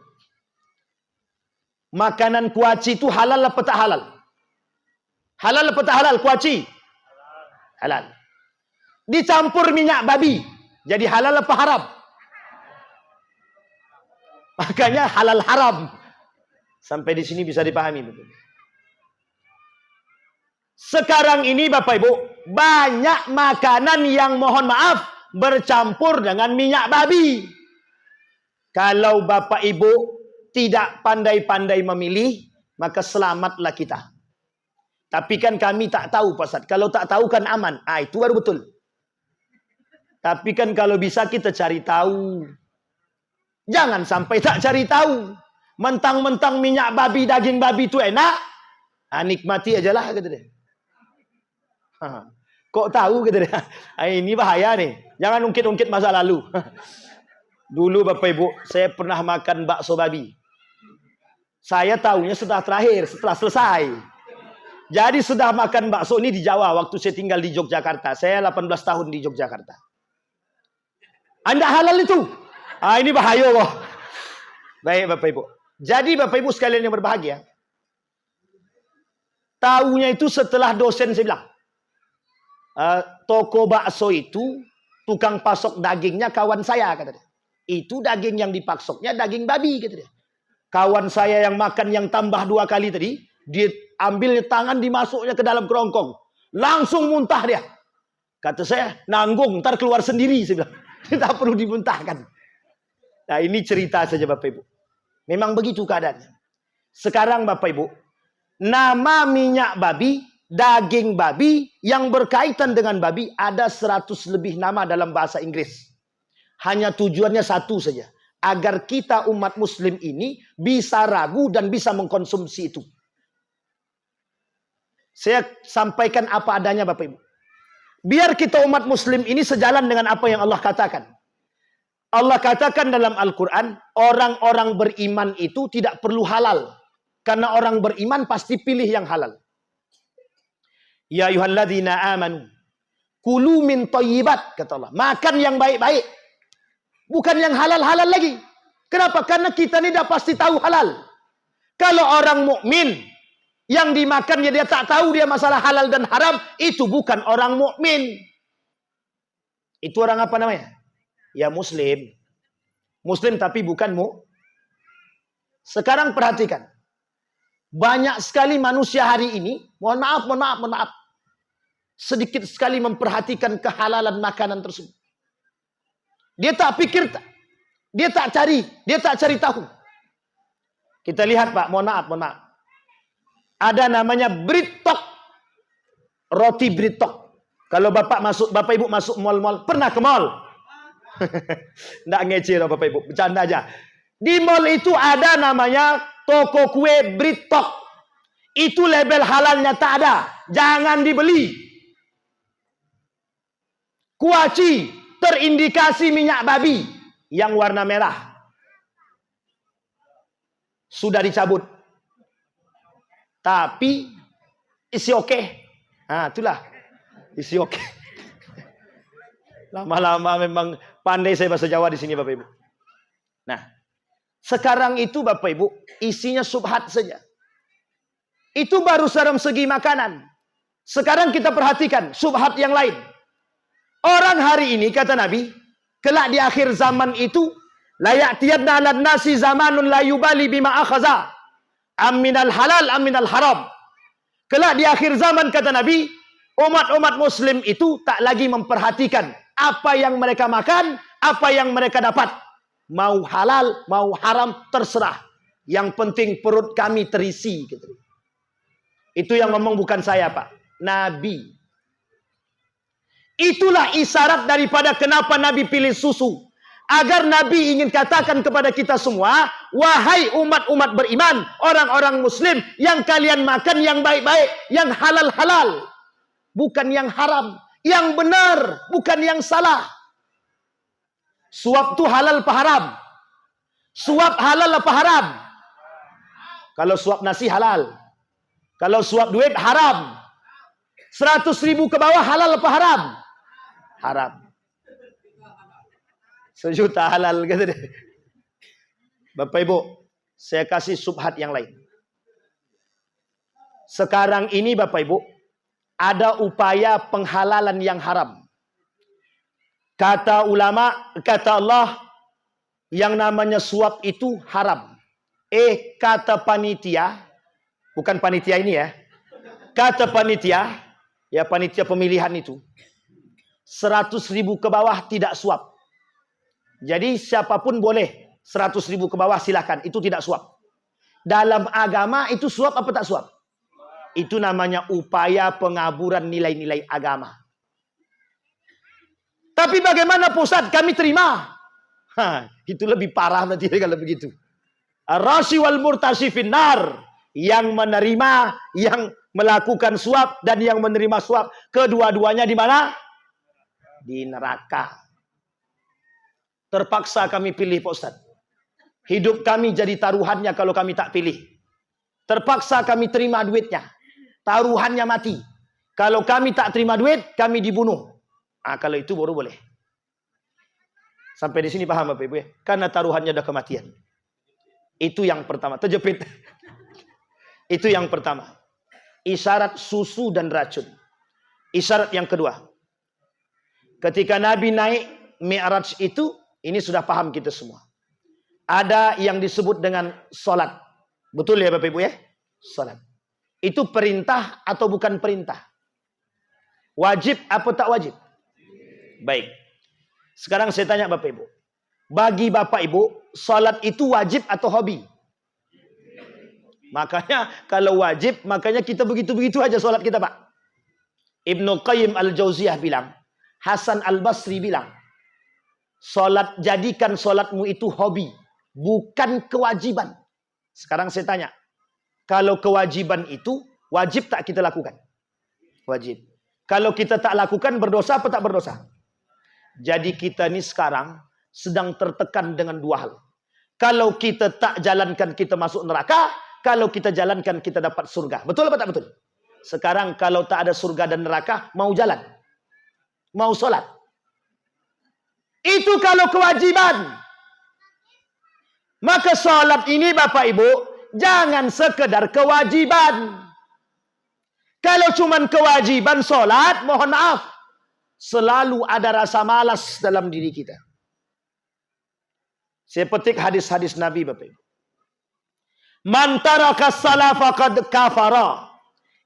Speaker 1: Makanan kuaci itu halal apa tak halal? Halal apa tak halal kuaci? Halal. Dicampur minyak babi. Jadi halal apa haram? Makanya halal haram. Sampai di sini bisa dipahami betul. Sekarang ini Bapak Ibu, banyak makanan yang mohon maaf bercampur dengan minyak babi. Kalau Bapak Ibu tidak pandai-pandai memilih, maka selamatlah kita. Tapi kan kami tak tahu Pak Ustaz. Kalau tak tahu kan aman. Itu baru betul. Tapi kan kalau bisa kita cari tahu. Jangan sampai tak cari tahu. Mentang-mentang minyak babi, daging babi itu enak. Nikmati aja lah, kata dia. Kok tahu, kata dia. Ini bahaya nih. Jangan ungkit-ungkit masa lalu. Dulu Bapak Ibu, saya pernah makan bakso babi. Saya tahunya setelah terakhir, setelah selesai. Jadi sudah makan bakso ini di Jawa. Waktu saya tinggal di Yogyakarta. Saya 18 tahun di Yogyakarta. Anda halal itu. Ini bahaya loh. Baik Bapak Ibu. Jadi Bapak Ibu sekalian yang berbahagia. Tahunya itu setelah dosen saya bilang. Toko bakso itu, tukang pasok dagingnya kawan saya, kata dia. Itu daging yang dipasoknya daging babi, kata dia. Kawan saya yang makan yang tambah 2 kali tadi, dia ambil tangan dimasuknya ke dalam kerongkong. Langsung muntah dia. Kata saya, nanggung, ntar keluar sendiri, saya bilang. Tidak perlu dimuntahkan. Nah ini cerita saja Bapak Ibu. Memang begitu keadaannya. Sekarang Bapak Ibu, nama minyak babi, daging babi yang berkaitan dengan babi ada 100 lebih nama dalam bahasa Inggris. Hanya tujuannya satu saja. Agar kita umat muslim ini bisa ragu dan bisa mengkonsumsi itu. Saya sampaikan apa adanya Bapak Ibu. Biar kita umat muslim ini sejalan dengan apa yang Allah katakan. Allah katakan dalam Al-Quran, orang-orang beriman itu tidak perlu halal. Karena orang beriman pasti pilih yang halal. Ya ayyuhalladzina amanu, kulu min thayyibat, kata Allah. Makan yang baik-baik. Bukan yang halal-halal lagi. Kenapa? Karena kita ini dah pasti tahu halal. Kalau orang mukmin yang dimakan dia tak tahu dia masalah halal dan haram, itu bukan orang mukmin. Itu orang apa namanya? Ya muslim. Muslim tapi bukan Sekarang perhatikan. Banyak sekali manusia hari ini, mohon maaf. Sedikit sekali memperhatikan kehalalan makanan tersebut. Dia tak pikir, dia tak cari tahu. Kita lihat Pak, mohon maaf. Ada namanya Britok. Roti Britok. Kalau Bapak Ibu masuk mall-mall, pernah ke mall? Nggak ngece loh Bapak Ibu, bercanda aja. Di mall itu ada namanya toko kue Britok. Itu label halalnya tak ada. Jangan dibeli. Kuaci terindikasi minyak babi yang warna merah. Sudah dicabut. Tapi isi oke. Itulah. Isi oke. Lama-lama memang pandai saya bahasa Jawa di sini Bapak Ibu. Nah, sekarang itu Bapak Ibu, isinya subhat saja. Itu baru dalam segi makanan. Sekarang kita perhatikan subhat yang lain. Orang hari ini kata Nabi, kelak di akhir zaman itu la ya'tiyanna 'alan nasi zamanun la yubali bima akhadha. Aminal halal, aminal haram. Kelak di akhir zaman kata Nabi, umat-umat muslim itu tak lagi memperhatikan apa yang mereka makan, apa yang mereka dapat. Mau halal, mau haram, terserah. Yang penting perut kami terisi. Gitu. Itu yang ngomong bukan saya Pak. Nabi. Itulah isyarat daripada kenapa Nabi pilih susu. Agar Nabi ingin katakan kepada kita semua, wahai umat-umat beriman, orang-orang muslim, yang kalian makan yang baik-baik, yang halal-halal, bukan yang haram, yang benar, bukan yang salah. Suap tu halal apa haram? Suap halal apa haram? Kalau suap nasi halal. Kalau suap duit haram. 100.000 ke bawah halal apa haram? Haram. 1 juta halal kata dia. Bapak Ibu, saya kasih subhat yang lain. Sekarang ini Bapak Ibu, ada upaya penghalalan yang haram. Kata ulama, kata Allah, yang namanya suap itu haram. Kata panitia, bukan panitia ini ya. Kata panitia, ya panitia pemilihan itu, 100.000 ke bawah tidak suap. Jadi siapapun boleh 100.000 ke bawah silakan, itu tidak suap. Dalam agama itu suap apa tak suap? Itu namanya upaya pengaburan nilai-nilai agama. Tapi bagaimana Pusat? Kami terima. Itu lebih parah nanti kalau begitu. Ar-rashi wal murtashi finnar. Yang menerima, yang melakukan suap dan yang menerima suap, kedua-duanya di mana? Di neraka. Terpaksa kami pilih Pak Ustaz. Hidup kami jadi taruhannya kalau kami tak pilih. Terpaksa kami terima duitnya. Taruhannya mati. Kalau kami tak terima duit, kami dibunuh. Kalau itu baru boleh. Sampai di sini paham Bapak Ibu ya? Karena taruhannya ada kematian. Itu yang pertama. Terjepit. Itu yang pertama. Isyarat susu dan racun. Isyarat yang kedua. Ketika Nabi naik Mi'raj itu, ini sudah paham kita semua. Ada yang disebut dengan solat. Betul ya Bapak Ibu ya? Solat. Itu perintah atau bukan perintah? Wajib atau tak wajib? Baik. Sekarang saya tanya Bapak Ibu. Bagi Bapak Ibu, solat itu wajib atau hobi? Makanya kalau wajib, makanya kita begitu-begitu aja solat kita Pak. Ibnu Qayyim al-Jauziyah bilang, Hasan al-Basri bilang, solat, jadikan solatmu itu hobi, bukan kewajiban. Sekarang saya tanya, kalau kewajiban itu, wajib tak kita lakukan? Wajib. Kalau kita tak lakukan, berdosa apa tak berdosa? Jadi kita ini sekarang sedang tertekan dengan dua hal. Kalau kita tak jalankan, kita masuk neraka. Kalau kita jalankan, kita dapat surga. Betul apa tak betul? Sekarang kalau tak ada surga dan neraka, mau jalan? Mau sholat? Itu kalau kewajiban. Maka sholat ini Bapak Ibu, jangan sekedar kewajiban. Kalau cuman kewajiban sholat, mohon maaf. Selalu ada rasa malas dalam diri kita. Saya petik hadis-hadis Nabi Bapak Ibu. Man taraka shalah faqad kafara.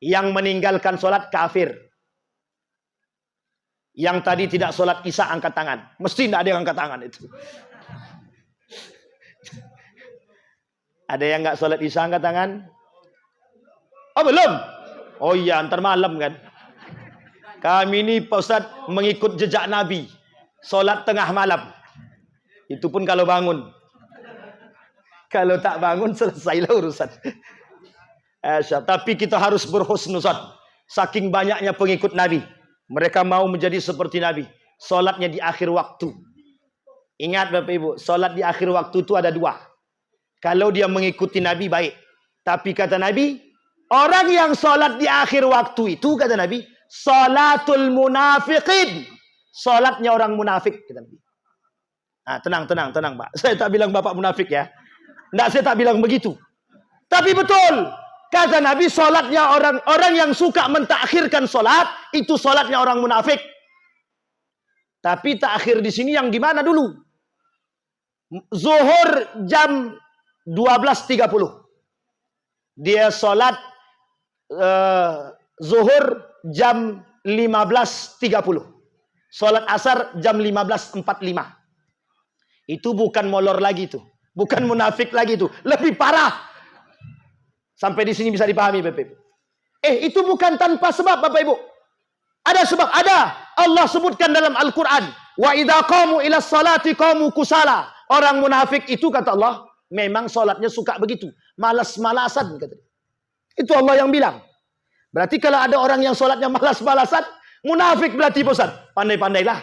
Speaker 1: Yang meninggalkan solat kafir. Yang tadi tidak solat isya angkat tangan. Mesti tidak ada yang angkat tangan itu. Ada yang nggak solat isya angkat tangan? Oh belum? Oh iya, antar malam kan. Kami ini Pak Ustaz mengikut jejak Nabi. Solat tengah malam. Itu pun kalau bangun. Kalau tak bangun, selesailah urusan. Tapi kita harus berhusnuzan. Saking banyaknya pengikut Nabi. Mereka mau menjadi seperti Nabi. Solatnya di akhir waktu. Ingat Bapak Ibu, solat di akhir waktu itu ada dua. Kalau dia mengikuti Nabi, baik. Tapi kata Nabi, orang yang solat di akhir waktu itu, kata Nabi, salatul munafiqin. Solatnya orang munafik, kata Nabi. Tenang Pak. Saya tak bilang Bapak munafik ya. Tidak, saya tak bilang begitu. Tapi betul. Kata Nabi, solatnya orang yang suka mentakhirkan solat, itu solatnya orang munafik. Tapi takhir di sini yang gimana dulu? Zuhur jam 12.30. Dia solat zuhur jam 15.30. Solat asar jam 15.45. Itu bukan molor lagi tuh. Bukan munafik lagi itu. Lebih parah. Sampai di sini bisa dipahami Bapak Ibu. Itu bukan tanpa sebab Bapak Ibu. Ada sebab. Ada. Allah sebutkan dalam Al-Quran. Wa idha qamu ila salati qamu kusala. Orang munafik itu kata Allah. Memang solatnya suka begitu. Malas-malasan. Kata dia. Itu Allah yang bilang. Berarti kalau ada orang yang solatnya malas-malasan. Munafik berarti Ustaz. Pandai-pandailah.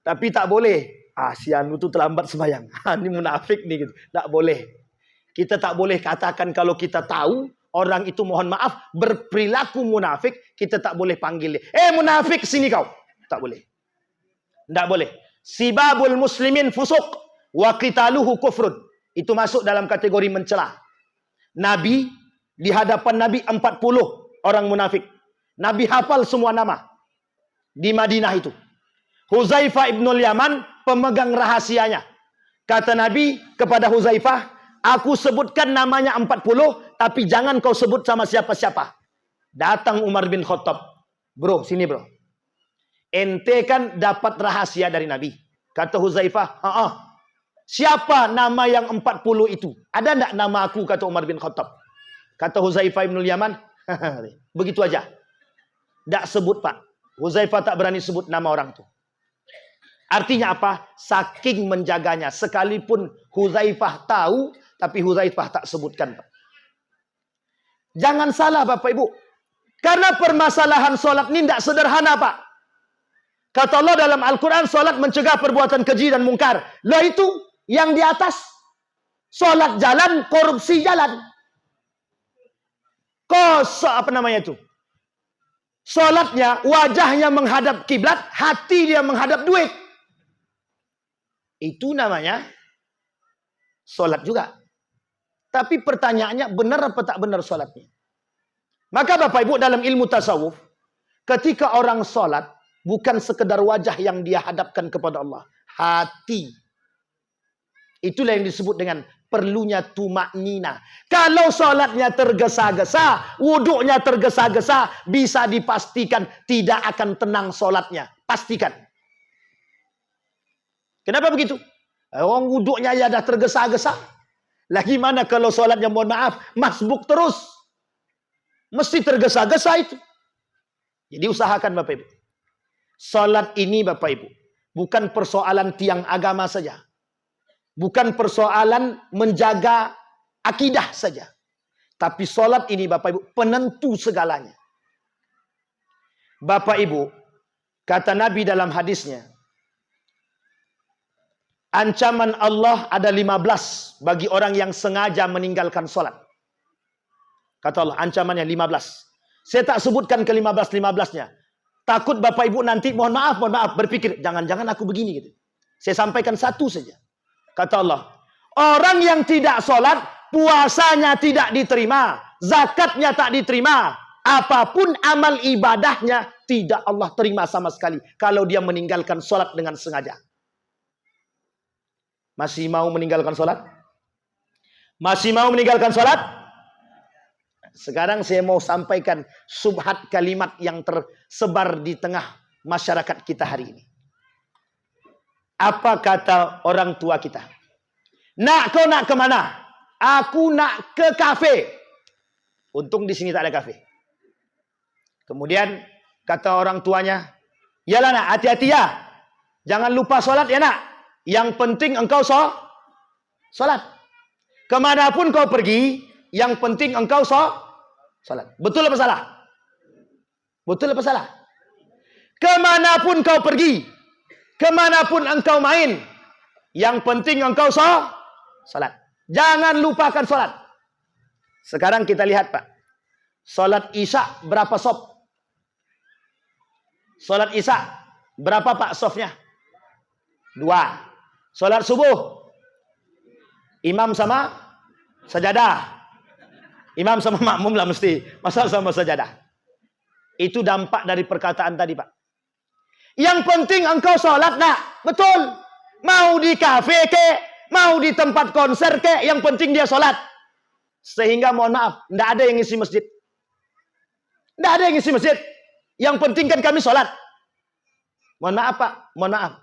Speaker 1: Tapi tak boleh. Si Anu tuh terlambat sembahyang. Ini munafik nih gitu. Tak boleh. Kita tak boleh katakan kalau kita tahu orang itu mohon maaf berperilaku munafik, kita tak boleh panggil dia. Munafik sini kau. Tak boleh. Tak boleh. Sibabul muslimin fusuk wa qitaluhu kufrun. Itu masuk dalam kategori mencela. Nabi, di hadapan Nabi 40 orang munafik. Nabi hafal semua nama. Di Madinah itu. Huzaifah ibnul Yaman pemegang rahasianya. Kata Nabi kepada Huzaifah, aku sebutkan namanya 40, tapi jangan kau sebut sama siapa-siapa. Datang Umar bin Khattab. Bro, sini bro. Ente kan dapat rahasia dari Nabi. Kata Huzaifah, siapa nama yang 40 itu? Ada enggak nama aku? Kata Umar bin Khattab. Kata Huzaifah ibnul Yaman, begitu aja. Tak sebut pak. Huzaifah tak berani sebut nama orang itu. Artinya apa? Saking menjaganya. Sekalipun Huzaifah tahu, tapi Huzaifah tak sebutkan. Pak. Jangan salah Bapak Ibu. Karena permasalahan solat ini tidak sederhana Pak. Kata Allah dalam Al-Quran, solat mencegah perbuatan keji dan mungkar. Lah itu yang di atas. Solat jalan, korupsi jalan. Apa namanya itu? Solatnya, wajahnya menghadap kiblat, hati dia menghadap duit. Itu namanya solat juga. Tapi pertanyaannya, benar apa tak benar solatnya? Maka Bapak Ibu dalam ilmu tasawuf, ketika orang solat, bukan sekedar wajah yang dia hadapkan kepada Allah. Hati. Itulah yang disebut dengan perlunya tumaknina. Kalau solatnya tergesa-gesa, wuduknya tergesa-gesa, bisa dipastikan tidak akan tenang solatnya. Pastikan. Kenapa begitu? Orang wuduknya ya dah tergesa-gesa. Lagi mana kalau solatnya mohon maaf, masbuk terus. Mesti tergesa-gesa itu. Jadi usahakan Bapak Ibu. Solat ini Bapak Ibu, bukan persoalan tiang agama saja. Bukan persoalan menjaga akidah saja. Tapi solat ini Bapak Ibu penentu segalanya. Bapak Ibu, kata Nabi dalam hadisnya, ancaman Allah ada 15 bagi orang yang sengaja meninggalkan solat. Kata Allah, ancamannya 15. Saya tak sebutkan ke 15-15-nya. Takut Bapak Ibu nanti mohon maaf berpikir, jangan-jangan aku begini gitu. Saya sampaikan satu saja. Kata Allah, orang yang tidak sholat, puasanya tidak diterima, zakatnya tak diterima, apapun amal ibadahnya tidak Allah terima sama sekali kalau dia meninggalkan sholat dengan sengaja. Masih mau meninggalkan sholat? Masih mau meninggalkan sholat? Sekarang saya mau sampaikan subhat kalimat yang tersebar di tengah masyarakat kita hari ini. Apa kata orang tua kita? Nak, kau nak kemana? Aku nak ke kafe. Untung di sini tak ada kafe. Kemudian kata orang tuanya, yalah nak, hati-hati ya. Jangan lupa sholat ya nak. Yang penting engkau sholat. Kemanapun kau pergi, yang penting engkau sholat. Betul apa salah? Betul apa salah? Kemanapun kau pergi, kemanapun engkau main, yang penting engkau sholat. Jangan lupakan sholat. Sekarang kita lihat Pak. Sholat Isya berapa sop? Sholat Isya berapa Pak sofnya? 2. Sholat subuh, imam sama sajadah. Imam sama makmum lah mesti. Masa sama sajadah. Itu dampak dari perkataan tadi Pak. Yang penting engkau sholat nak. Betul. Mau di kafe ke, mau di tempat konser ke, yang penting dia sholat. Sehingga mohon maaf, tidak ada yang ngisi masjid. Tidak ada yang ngisi masjid. Yang penting kan kami sholat. Mohon maaf Pak, mohon maaf.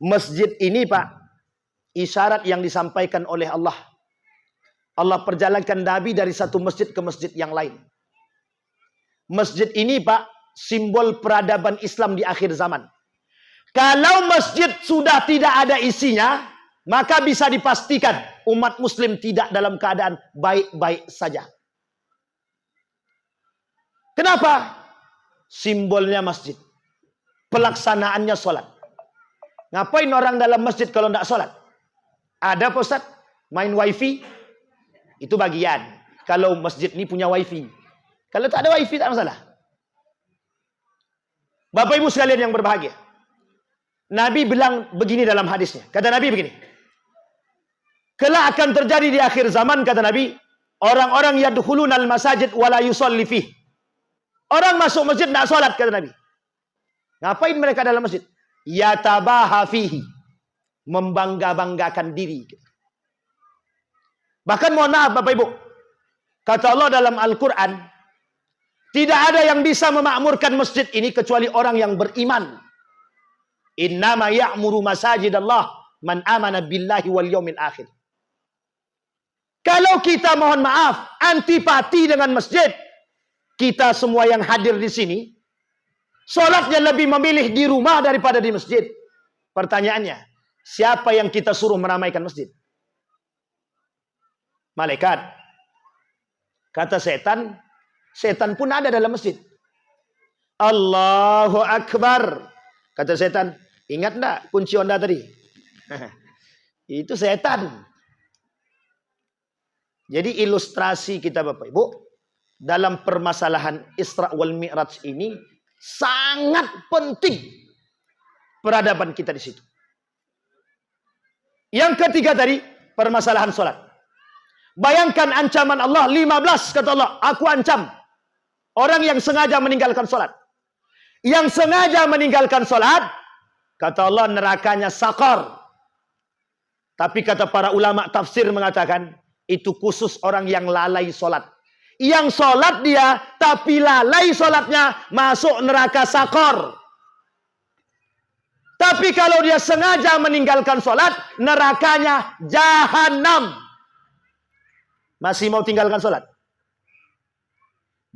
Speaker 1: Masjid ini Pak, isyarat yang disampaikan oleh Allah. Allah perjalankan Nabi dari satu masjid ke masjid yang lain. Masjid ini Pak, simbol peradaban Islam di akhir zaman. Kalau masjid sudah tidak ada isinya, maka bisa dipastikan umat muslim tidak dalam keadaan baik-baik saja. Kenapa? Simbolnya masjid. Pelaksanaannya sholat. Ngapain orang dalam masjid kalau tidak sholat? Ada Pak Ustaz? Main wifi? Itu bagian. Kalau masjid ini punya wifi. Kalau tak ada wifi tak masalah. Bapak Ibu sekalian yang berbahagia. Nabi bilang begini dalam hadisnya. Kata Nabi begini. Kelak akan terjadi di akhir zaman, kata Nabi, orang-orang yadkhulunal masajid wala yusalli fih. Orang masuk masjid tidak sholat, kata Nabi. Ngapain mereka dalam masjid? Yatabaha fihi. Membangga-banggakan diri. Bahkan mohon maaf Bapak Ibu. Kata Allah dalam Al-Quran, tidak ada yang bisa memakmurkan masjid ini kecuali orang yang beriman. Innama ya'muru masajidallah man amana billahi wal yawmil akhir. Kalau kita mohon maaf antipati dengan masjid, kita semua yang hadir di sini sholatnya lebih memilih di rumah daripada di masjid. Pertanyaannya, siapa yang kita suruh meramaikan masjid? Malaikat. Kata setan, setan pun ada dalam masjid. Allahu Akbar. Kata setan, ingat enggak kunci Honda tadi? Itu setan. Jadi ilustrasi kita Bapak Ibu, dalam permasalahan Isra wal Mi'raj ini sangat penting peradaban kita di situ. Yang ketiga tadi, permasalahan sholat. Bayangkan ancaman Allah 15, kata Allah, aku ancam orang yang sengaja meninggalkan sholat. Yang sengaja meninggalkan sholat, kata Allah, nerakanya sakar. Tapi kata para ulama tafsir mengatakan, itu khusus orang yang lalai sholat. Yang sholat dia, tapi lalai sholatnya, masuk neraka sakar. Tapi kalau dia sengaja meninggalkan sholat, nerakanya jahanam. Masih mau tinggalkan sholat?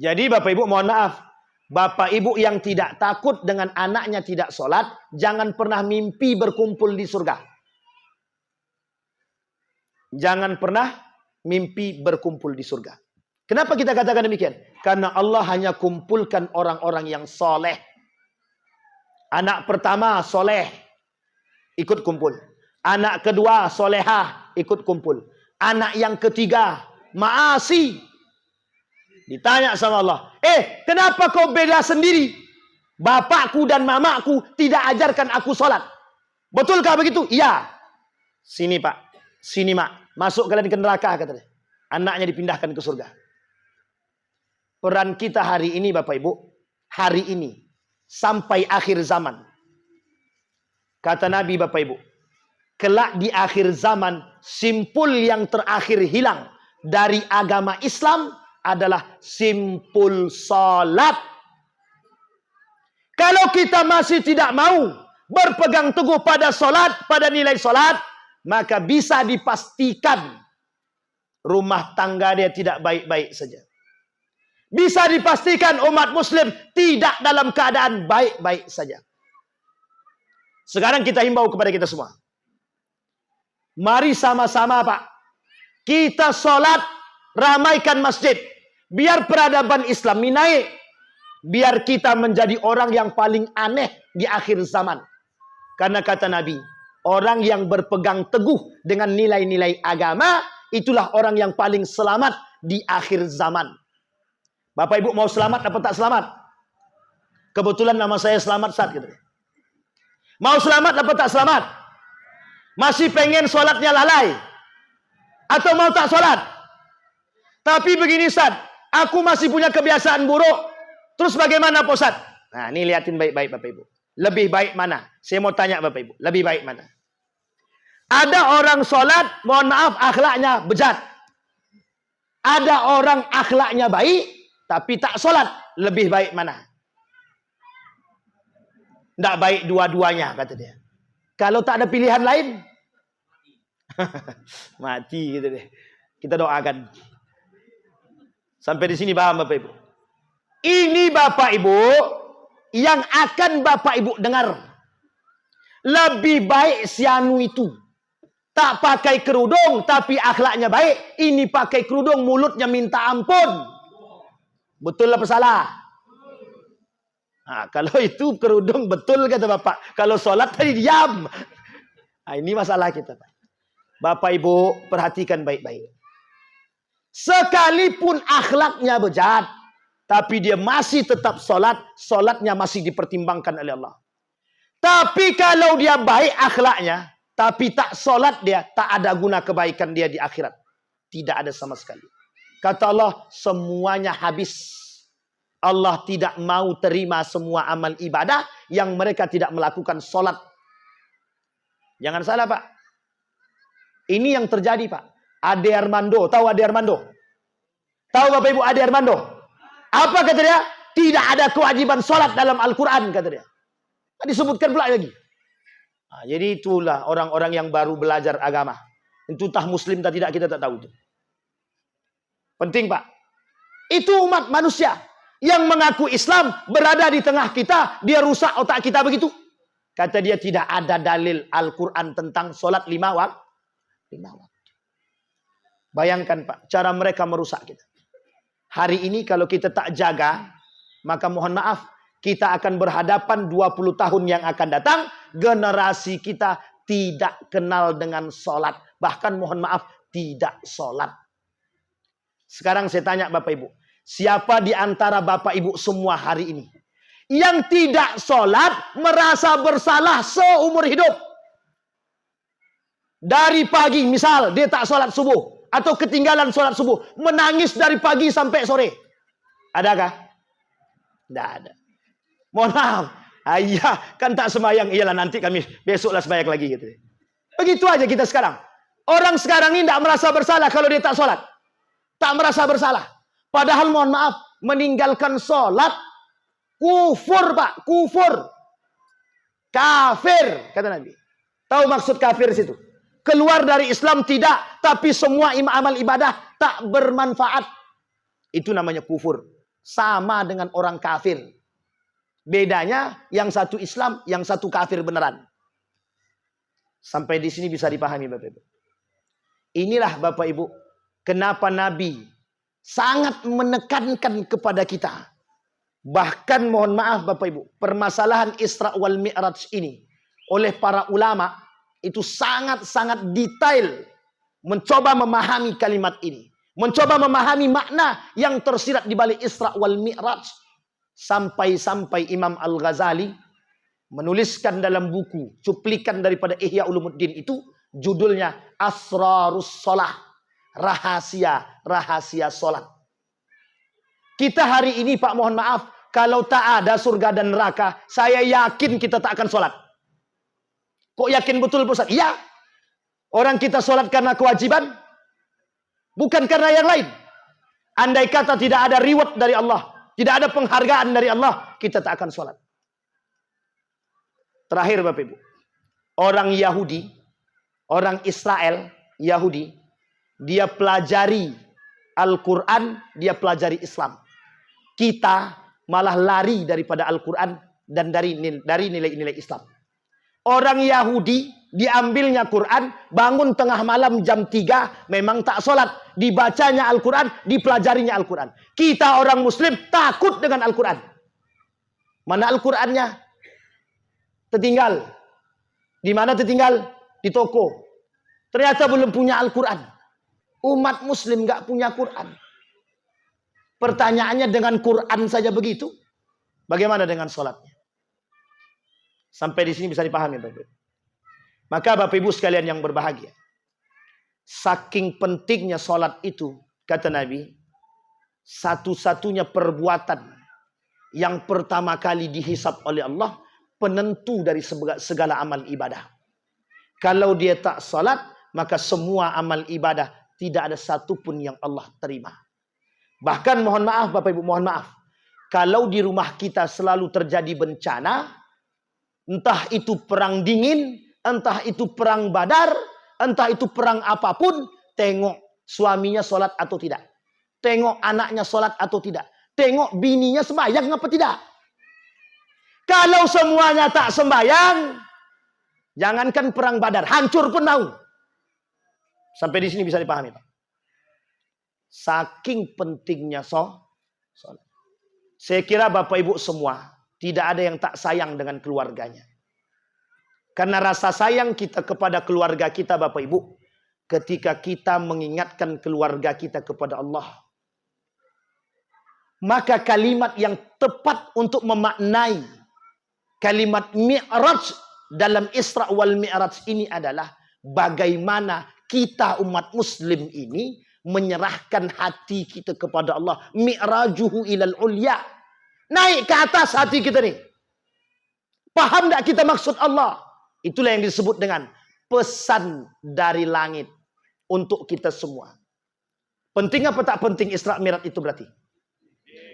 Speaker 1: Jadi Bapak Ibu mohon maaf. Bapak Ibu yang tidak takut dengan anaknya tidak sholat, jangan pernah mimpi berkumpul di surga. Jangan pernah mimpi berkumpul di surga. Kenapa kita katakan demikian? Karena Allah hanya kumpulkan orang-orang yang soleh. Anak pertama soleh, ikut kumpul. Anak kedua solehah, ikut kumpul. Anak yang ketiga maasi. Ditanya sama Allah, kenapa kau beda sendiri? Bapakku dan mamaku tidak ajarkan aku sholat. Betulkah begitu? Iya. Sini Pak, sini Mak, masuk kalian ke neraka, katanya. Anaknya dipindahkan ke surga. Peran kita hari ini Bapak Ibu, hari ini sampai akhir zaman. Kata Nabi Bapak Ibu, kelak di akhir zaman, simpul yang terakhir hilang dari agama Islam adalah simpul salat. Kalau kita masih tidak mau berpegang teguh pada salat, pada nilai salat, maka bisa dipastikan rumah tangga dia tidak baik-baik saja. Bisa dipastikan umat muslim tidak dalam keadaan baik-baik saja. Sekarang kita himbau kepada kita semua. Mari sama-sama Pak, kita sholat, ramaikan masjid. Biar peradaban Islam ini naik. Biar kita menjadi orang yang paling aneh di akhir zaman. Karena kata Nabi, orang yang berpegang teguh dengan nilai-nilai agama, itulah orang yang paling selamat di akhir zaman. Bapak Ibu mau selamat apa tak selamat? Kebetulan nama saya Selamat Sat gitu. Mau selamat apa tak selamat? Masih pengen sholatnya lalai? Atau mau tak sholat? Tapi begini Sat, aku masih punya kebiasaan buruk. Terus bagaimana Pak Ustaz? Nah ini lihatin baik-baik Bapak Ibu. Lebih baik mana? Saya mau tanya Bapak Ibu, lebih baik mana? Ada orang sholat, mohon maaf akhlaknya bejat. Ada orang akhlaknya baik, tapi tak sholat. Lebih baik mana? Tidak baik dua-duanya, kata dia. Kalau tak ada pilihan lain, mati gitu deh. Kita doakan. Sampai di sini paham Bapak Ibu? Ini Bapak Ibu yang akan Bapak Ibu dengar. Lebih baik si anu itu tak pakai kerudung tapi akhlaknya baik. Ini pakai kerudung mulutnya minta ampun. Betul apa salah? Nah, kalau itu kerudung betul kata Bapak. Kalau sholat tadi diam. Nah, ini masalah kita, Pak. Bapak Ibu perhatikan baik-baik. Sekalipun akhlaknya bejat, tapi dia masih tetap sholat, sholatnya masih dipertimbangkan oleh Allah. Tapi kalau dia baik akhlaknya, tapi tak sholat dia, tak ada guna kebaikan dia di akhirat. Tidak ada sama sekali. Kata Allah, semuanya habis. Allah tidak mau terima semua amal ibadah yang mereka tidak melakukan sholat. Jangan salah, Pak. Ini yang terjadi, Pak. Ade Armando, tahu Ade Armando? Tahu Bapak Ibu Ade Armando? Apa kata dia? Tidak ada kewajiban sholat dalam Al-Quran, kata dia. Disebutkan pula lagi. Nah, jadi itulah orang-orang yang baru belajar agama. Entah muslim atau tidak, kita tak tahu itu. Penting, Pak. Itu umat manusia yang mengaku Islam berada di tengah kita, dia rusak otak kita begitu. Kata dia tidak ada dalil Al-Quran tentang sholat 5 waktu. Bayangkan, Pak, cara mereka merusak kita. Hari ini kalau kita tak jaga, maka mohon maaf, kita akan berhadapan 20 tahun yang akan datang, generasi kita tidak kenal dengan sholat. Bahkan mohon maaf, tidak sholat. Sekarang saya tanya Bapak Ibu, siapa di antara Bapak Ibu semua hari ini yang tidak sholat merasa bersalah seumur hidup? Dari pagi, misal dia tak sholat subuh, atau ketinggalan sholat subuh, menangis dari pagi sampai sore. Adakah? Tidak ada. Mohon maaf. Ayah, kan tak sembahyang. Iyalah nanti kami besoklah sembahyang lagi gitu. Begitu aja kita sekarang. Orang sekarang ini tidak merasa bersalah kalau dia tak sholat. Tak merasa bersalah. Padahal mohon maaf, meninggalkan sholat kufur, Pak. Kufur. Kafir, kata Nabi. Tahu maksud kafir situ? Keluar dari Islam tidak, tapi semua amal ibadah tak bermanfaat. Itu namanya kufur. Sama dengan orang kafir. Bedanya yang satu Islam, yang satu kafir beneran. Sampai di sini bisa dipahami Bapak Ibu. Inilah Bapak Ibu, kenapa Nabi sangat menekankan kepada kita. Bahkan mohon maaf Bapak Ibu, permasalahan Isra wal Mi'raj ini oleh para ulama itu sangat-sangat detail mencoba memahami kalimat ini. Mencoba memahami makna yang tersirat di balik Isra wal Mi'raj. Sampai-sampai Imam Al-Ghazali menuliskan dalam buku cuplikan daripada Ihya Ulumuddin itu, judulnya Asrarus Sholah, rahasia-rahasia sholat. Kita hari ini Pak mohon maaf, kalau tak ada surga dan neraka, saya yakin kita tak akan sholat. Kok yakin betul Ustaz? Iya. Orang kita sholat karena kewajiban, bukan karena yang lain. Andai kata tidak ada reward dari Allah, tidak ada penghargaan dari Allah, kita tak akan sholat. Terakhir Bapak Ibu, orang Yahudi, orang Israel, Yahudi, dia pelajari Al-Quran, dia pelajari Islam. Kita malah lari daripada Al-Quran dan dari nilai-nilai Islam. Orang Yahudi diambilnya Quran, bangun tengah malam jam 3, memang tak sholat. Dibacanya Al-Quran, dipelajarinya Al-Quran. Kita orang Muslim takut dengan Al-Quran. Mana Al-Qurannya? Tertinggal. Di mana tertinggal? Di toko. Ternyata belum punya Al-Quran. Umat Muslim gak punya Quran. Pertanyaannya, dengan Quran saja begitu, bagaimana dengan sholatnya? Sampai di sini bisa dipahami Bapak Ibu. Maka Bapak Ibu sekalian yang berbahagia, saking pentingnya sholat itu, kata Nabi, satu-satunya perbuatan yang pertama kali dihisab oleh Allah, penentu dari segala amal ibadah. Kalau dia tak sholat, maka semua amal ibadah tidak ada satupun yang Allah terima. Bahkan mohon maaf Bapak Ibu, mohon maaf, kalau di rumah kita selalu terjadi bencana, entah itu perang dingin, entah itu perang Badar, entah itu perang apapun, tengok suaminya sholat atau tidak. Tengok anaknya sholat atau tidak. Tengok bininya sembahyang apa tidak. Kalau semuanya tak sembahyang, jangankan perang Badar, hancur pun mau. Sampai di sini bisa dipahami Pak. Saking pentingnya sholat. Saya kira Bapak Ibu semua tidak ada yang tak sayang dengan keluarganya. Karena rasa sayang kita kepada keluarga kita, Bapak Ibu, ketika kita mengingatkan keluarga kita kepada Allah, maka kalimat yang tepat untuk memaknai kalimat Mi'raj dalam Isra wal Mi'raj ini adalah bagaimana kita umat muslim ini menyerahkan hati kita kepada Allah. Mi'rajuhu ilal ulya. Naik ke atas hati kita nih. Paham tak kita maksud Allah? Itulah yang disebut dengan pesan dari langit untuk kita semua. Penting apa tak penting Isra Mi'raj itu berarti?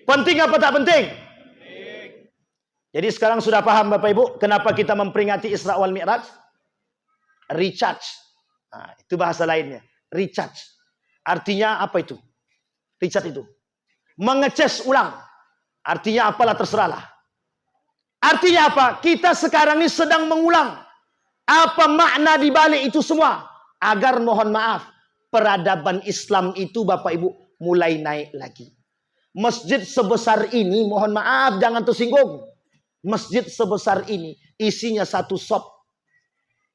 Speaker 1: Penting apa tak penting? Jadi sekarang sudah paham Bapak Ibu kenapa kita memperingati Isra wal Mi'raj? Recharge. Nah, itu bahasa lainnya. Recharge. Artinya apa itu? Recharge itu mengecas ulang. Artinya apalah terserahlah. Artinya apa? Kita sekarang ini sedang mengulang. Apa makna di balik itu semua? Agar mohon maaf, peradaban Islam itu Bapak Ibu mulai naik lagi. Masjid sebesar ini, mohon maaf jangan tersinggung. Masjid sebesar ini isinya satu shop.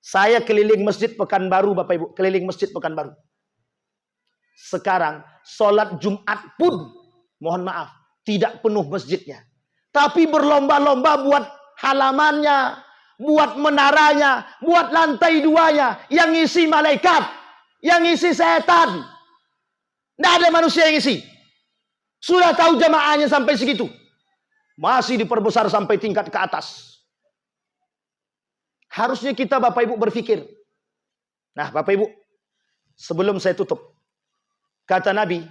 Speaker 1: Saya keliling Masjid Pekanbaru Bapak Ibu, keliling Masjid Pekanbaru. Sekarang sholat Jumat pun, mohon maaf, tidak penuh masjidnya. Tapi berlomba-lomba buat halamannya, buat menaranya, buat lantai 2-nya, yang isi malaikat, yang isi setan. Tidak ada manusia yang isi. Sudah tahu jamaahnya sampai segitu. Masih diperbesar sampai tingkat ke atas. Harusnya kita Bapak Ibu berpikir. Nah Bapak Ibu, sebelum saya tutup. Kata Nabi,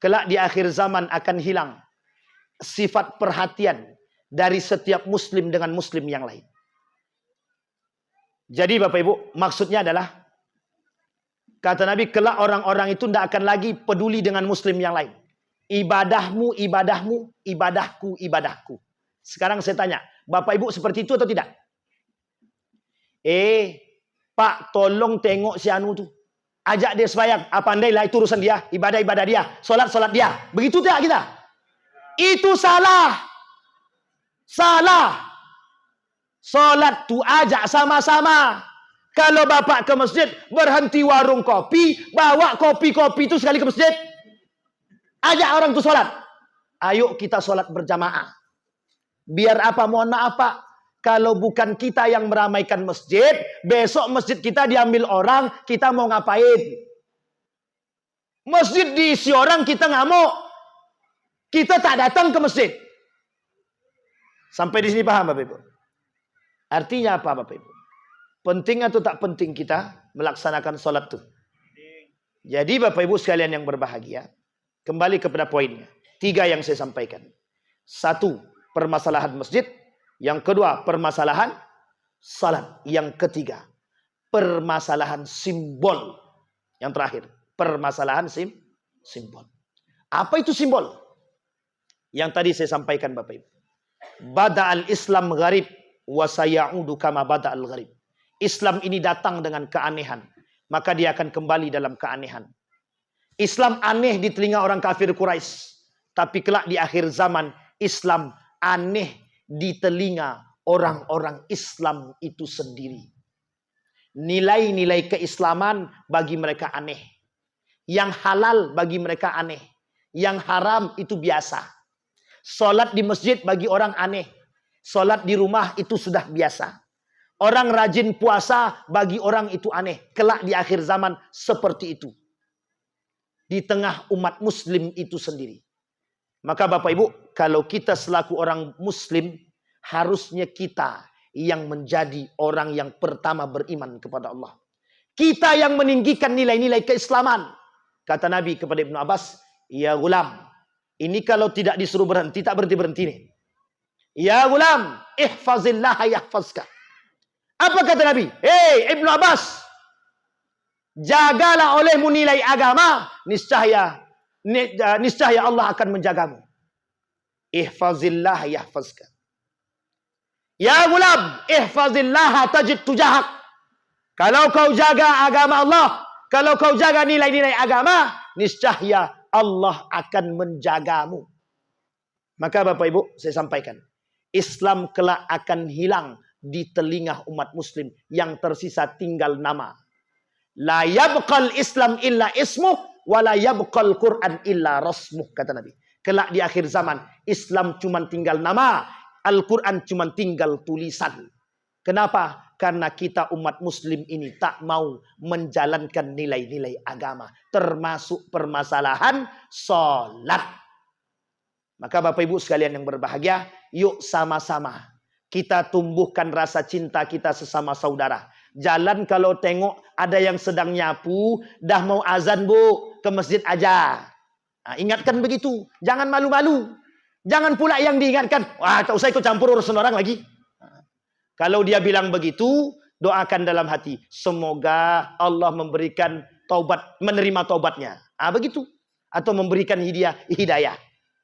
Speaker 1: kelak di akhir zaman akan hilang sifat perhatian dari setiap muslim dengan muslim yang lain. Jadi Bapak Ibu, maksudnya adalah, kata Nabi, kelak orang-orang itu tidak akan lagi peduli dengan muslim yang lain. Ibadahmu, ibadahmu, ibadahku, ibadahku. Sekarang saya tanya, Bapak Ibu seperti itu atau tidak? Pak, tolong tengok si Anu tu. Ajak dia sembahyang. Pandailah itu urusan dia. Ibadah-ibadah dia. Solat-solat dia. Begitu tidak kita? Itu salah. Salah. Solat tu ajak sama-sama. Kalau bapak ke masjid, berhenti warung kopi, bawa kopi-kopi itu sekali ke masjid. Ajak orang tu solat. Ayo kita solat berjamaah. Biar apa? Mohon maaf Pak. Kalau bukan kita yang meramaikan masjid, besok masjid kita diambil orang, kita mau ngapain? Masjid diisi orang, kita ngamuk. Kita tak datang ke masjid. Sampai di sini paham Bapak Ibu? Artinya apa Bapak Ibu? Penting atau tak penting kita melaksanakan sholat itu? Jadi Bapak Ibu sekalian yang berbahagia, kembali kepada poinnya. 3 yang saya sampaikan. 1, permasalahan masjid. Yang kedua, permasalahan salat. Yang ketiga, permasalahan simbol. Yang terakhir, permasalahan simbol. Apa itu simbol? Yang tadi saya sampaikan Bapak Ibu. Bada'al Islam gharib wa sayaudu kama bada'al gharib. Islam ini datang dengan keanehan, maka dia akan kembali dalam keanehan. Islam aneh di telinga orang kafir Quraisy, tapi kelak di akhir zaman Islam aneh di telinga orang-orang Islam itu sendiri. Nilai-nilai keislaman bagi mereka aneh. Yang halal bagi mereka aneh. Yang haram itu biasa. Solat di masjid bagi orang aneh. Solat di rumah itu sudah biasa. Orang rajin puasa bagi orang itu aneh. Kelak di akhir zaman seperti itu. Di tengah umat muslim itu sendiri. Maka Bapak Ibu, kalau kita selaku orang muslim, harusnya kita yang menjadi orang yang pertama beriman kepada Allah. Kita yang meninggikan nilai-nilai keislaman. Kata Nabi kepada Ibnu Abbas, ya gulam, ini kalau tidak disuruh berhenti, tak berhenti-berhenti nih. Ya gulam, ihfazillah yahfazka. Apa kata Nabi? Hei Ibnu Abbas, jagalah olehmu nilai agama, niscaya Allah akan menjagamu. Ihfazillah yahfazka. Ya gulam, ihfazillah tajid tujahak. Kalau kau jaga agama Allah, kalau kau jaga nilai-nilai agama, niscaya Allah akan menjagamu. Maka Bapak Ibu, saya sampaikan, Islam kelak akan hilang di telinga umat muslim, yang tersisa tinggal nama. La yabqal Islam illa ismuh, wa la yabqal Quran illa rasmuh, kata Nabi. Kelak di akhir zaman, Islam cuma tinggal nama, Al-Quran cuma tinggal tulisan. Kenapa? Karena kita umat muslim ini tak mau menjalankan nilai-nilai agama, termasuk permasalahan sholat. Maka Bapak Ibu sekalian yang berbahagia, yuk sama-sama kita tumbuhkan rasa cinta kita sesama saudara. Jalan kalau tengok ada yang sedang nyapu, dah mau azan bu, ke masjid aja. Nah, ingatkan begitu, jangan malu-malu. Jangan pula yang diingatkan, wah tak usah ikut campur urusan orang lagi. Nah, kalau dia bilang begitu, doakan dalam hati, semoga Allah memberikan taubat, menerima taubatnya. Ah begitu, atau memberikan hidayah.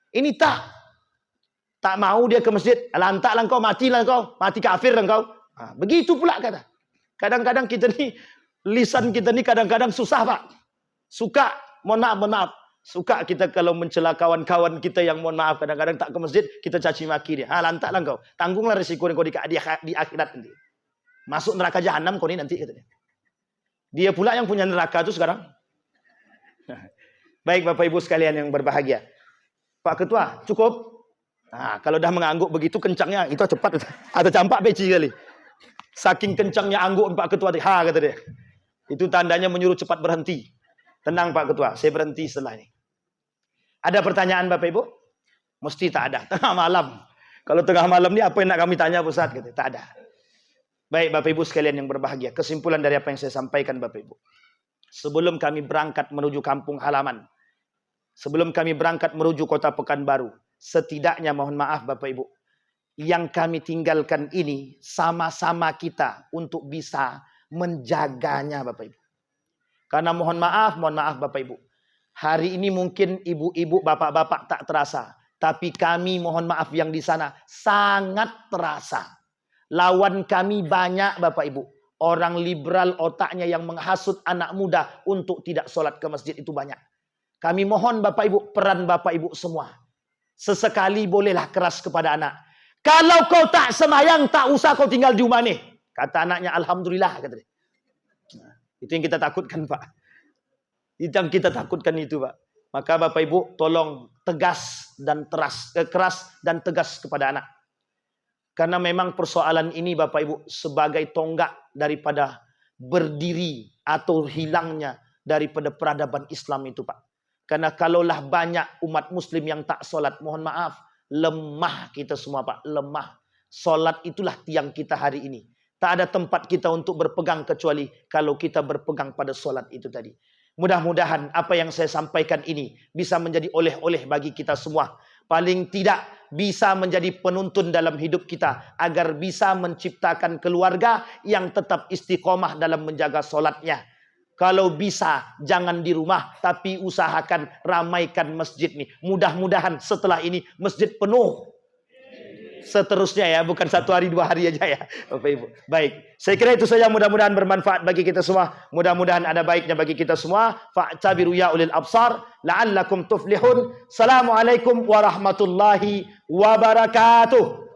Speaker 1: Ini tak mau dia ke masjid, lantaklah kau, matilah kau, mati kafir kau. Nah, begitu pula kata. Kadang-kadang kita ni, lisan kita ni kadang-kadang susah pak. Suka, mohon maaf. Suka kita kalau mencela kawan-kawan kita yang mohon maaf kadang-kadang tak ke masjid, kita caci maki dia. Lantaklah kau, tanggunglah risiko kau di akhirat nanti. Masuk neraka jahanam kau ni nanti katanya. Dia pula yang punya neraka tu sekarang. Baik Bapak Ibu sekalian yang berbahagia. Pak Ketua, cukup? Nah, kalau dah mengangguk begitu kencangnya, itu cepat. Ada campak beci kali. Saking kencangnya angguk Pak Ketua, kata dia. Itu tandanya menyuruh cepat berhenti. Tenang Pak Ketua, saya berhenti setelah ini. Ada pertanyaan Bapak Ibu? Mesti tak ada. Tengah malam. Kalau tengah malam ni apa yang nak kami tanya Ustaz? Gitu. Tak ada. Baik Bapak Ibu sekalian yang berbahagia. Kesimpulan dari apa yang saya sampaikan Bapak Ibu. Sebelum kami berangkat menuju kampung halaman. Sebelum kami berangkat menuju kota Pekanbaru. Setidaknya mohon maaf Bapak Ibu. Yang kami tinggalkan ini sama-sama kita untuk bisa menjaganya Bapak Ibu. Karena mohon maaf Bapak Ibu. Hari ini mungkin ibu-ibu, bapak-bapak tak terasa. Tapi kami mohon maaf yang di sana sangat terasa. Lawan kami banyak Bapak Ibu. Orang liberal otaknya yang menghasut anak muda untuk tidak sholat ke masjid itu banyak. Kami mohon Bapak Ibu, peran Bapak Ibu semua. Sesekali bolehlah keras kepada anak. Kalau kau tak semayang, tak usah kau tinggal di rumah nih. Kata anaknya, Alhamdulillah. Kata dia. Nah, itu yang kita takutkan Pak. Itu yang kita takutkan itu Pak. Maka Bapak Ibu tolong tegas dan keras dan tegas kepada anak. Karena memang persoalan ini Bapak Ibu sebagai tonggak daripada berdiri atau hilangnya daripada peradaban Islam itu Pak. Karena kalaulah banyak umat muslim yang tak solat, mohon maaf, lemah kita semua Pak, lemah. Solat itulah tiang kita hari ini. Tak ada tempat kita untuk berpegang kecuali kalau kita berpegang pada solat itu tadi. Mudah-mudahan apa yang saya sampaikan ini bisa menjadi oleh-oleh bagi kita semua. Paling tidak bisa menjadi penuntun dalam hidup kita agar bisa menciptakan keluarga yang tetap istiqomah dalam menjaga solatnya. Kalau bisa jangan di rumah tapi usahakan ramaikan masjid nih. Mudah-mudahan setelah ini masjid penuh. Seterusnya ya, bukan 1 hari 2 hari aja ya Bapak Ibu. Baik, saya kira itu saja, mudah-mudahan bermanfaat bagi kita semua. Mudah-mudahan ada baiknya bagi kita semua. Fa'tabiru ya ulil absar la'allakum tuflihun. Assalamualaikum warahmatullahi wabarakatuh.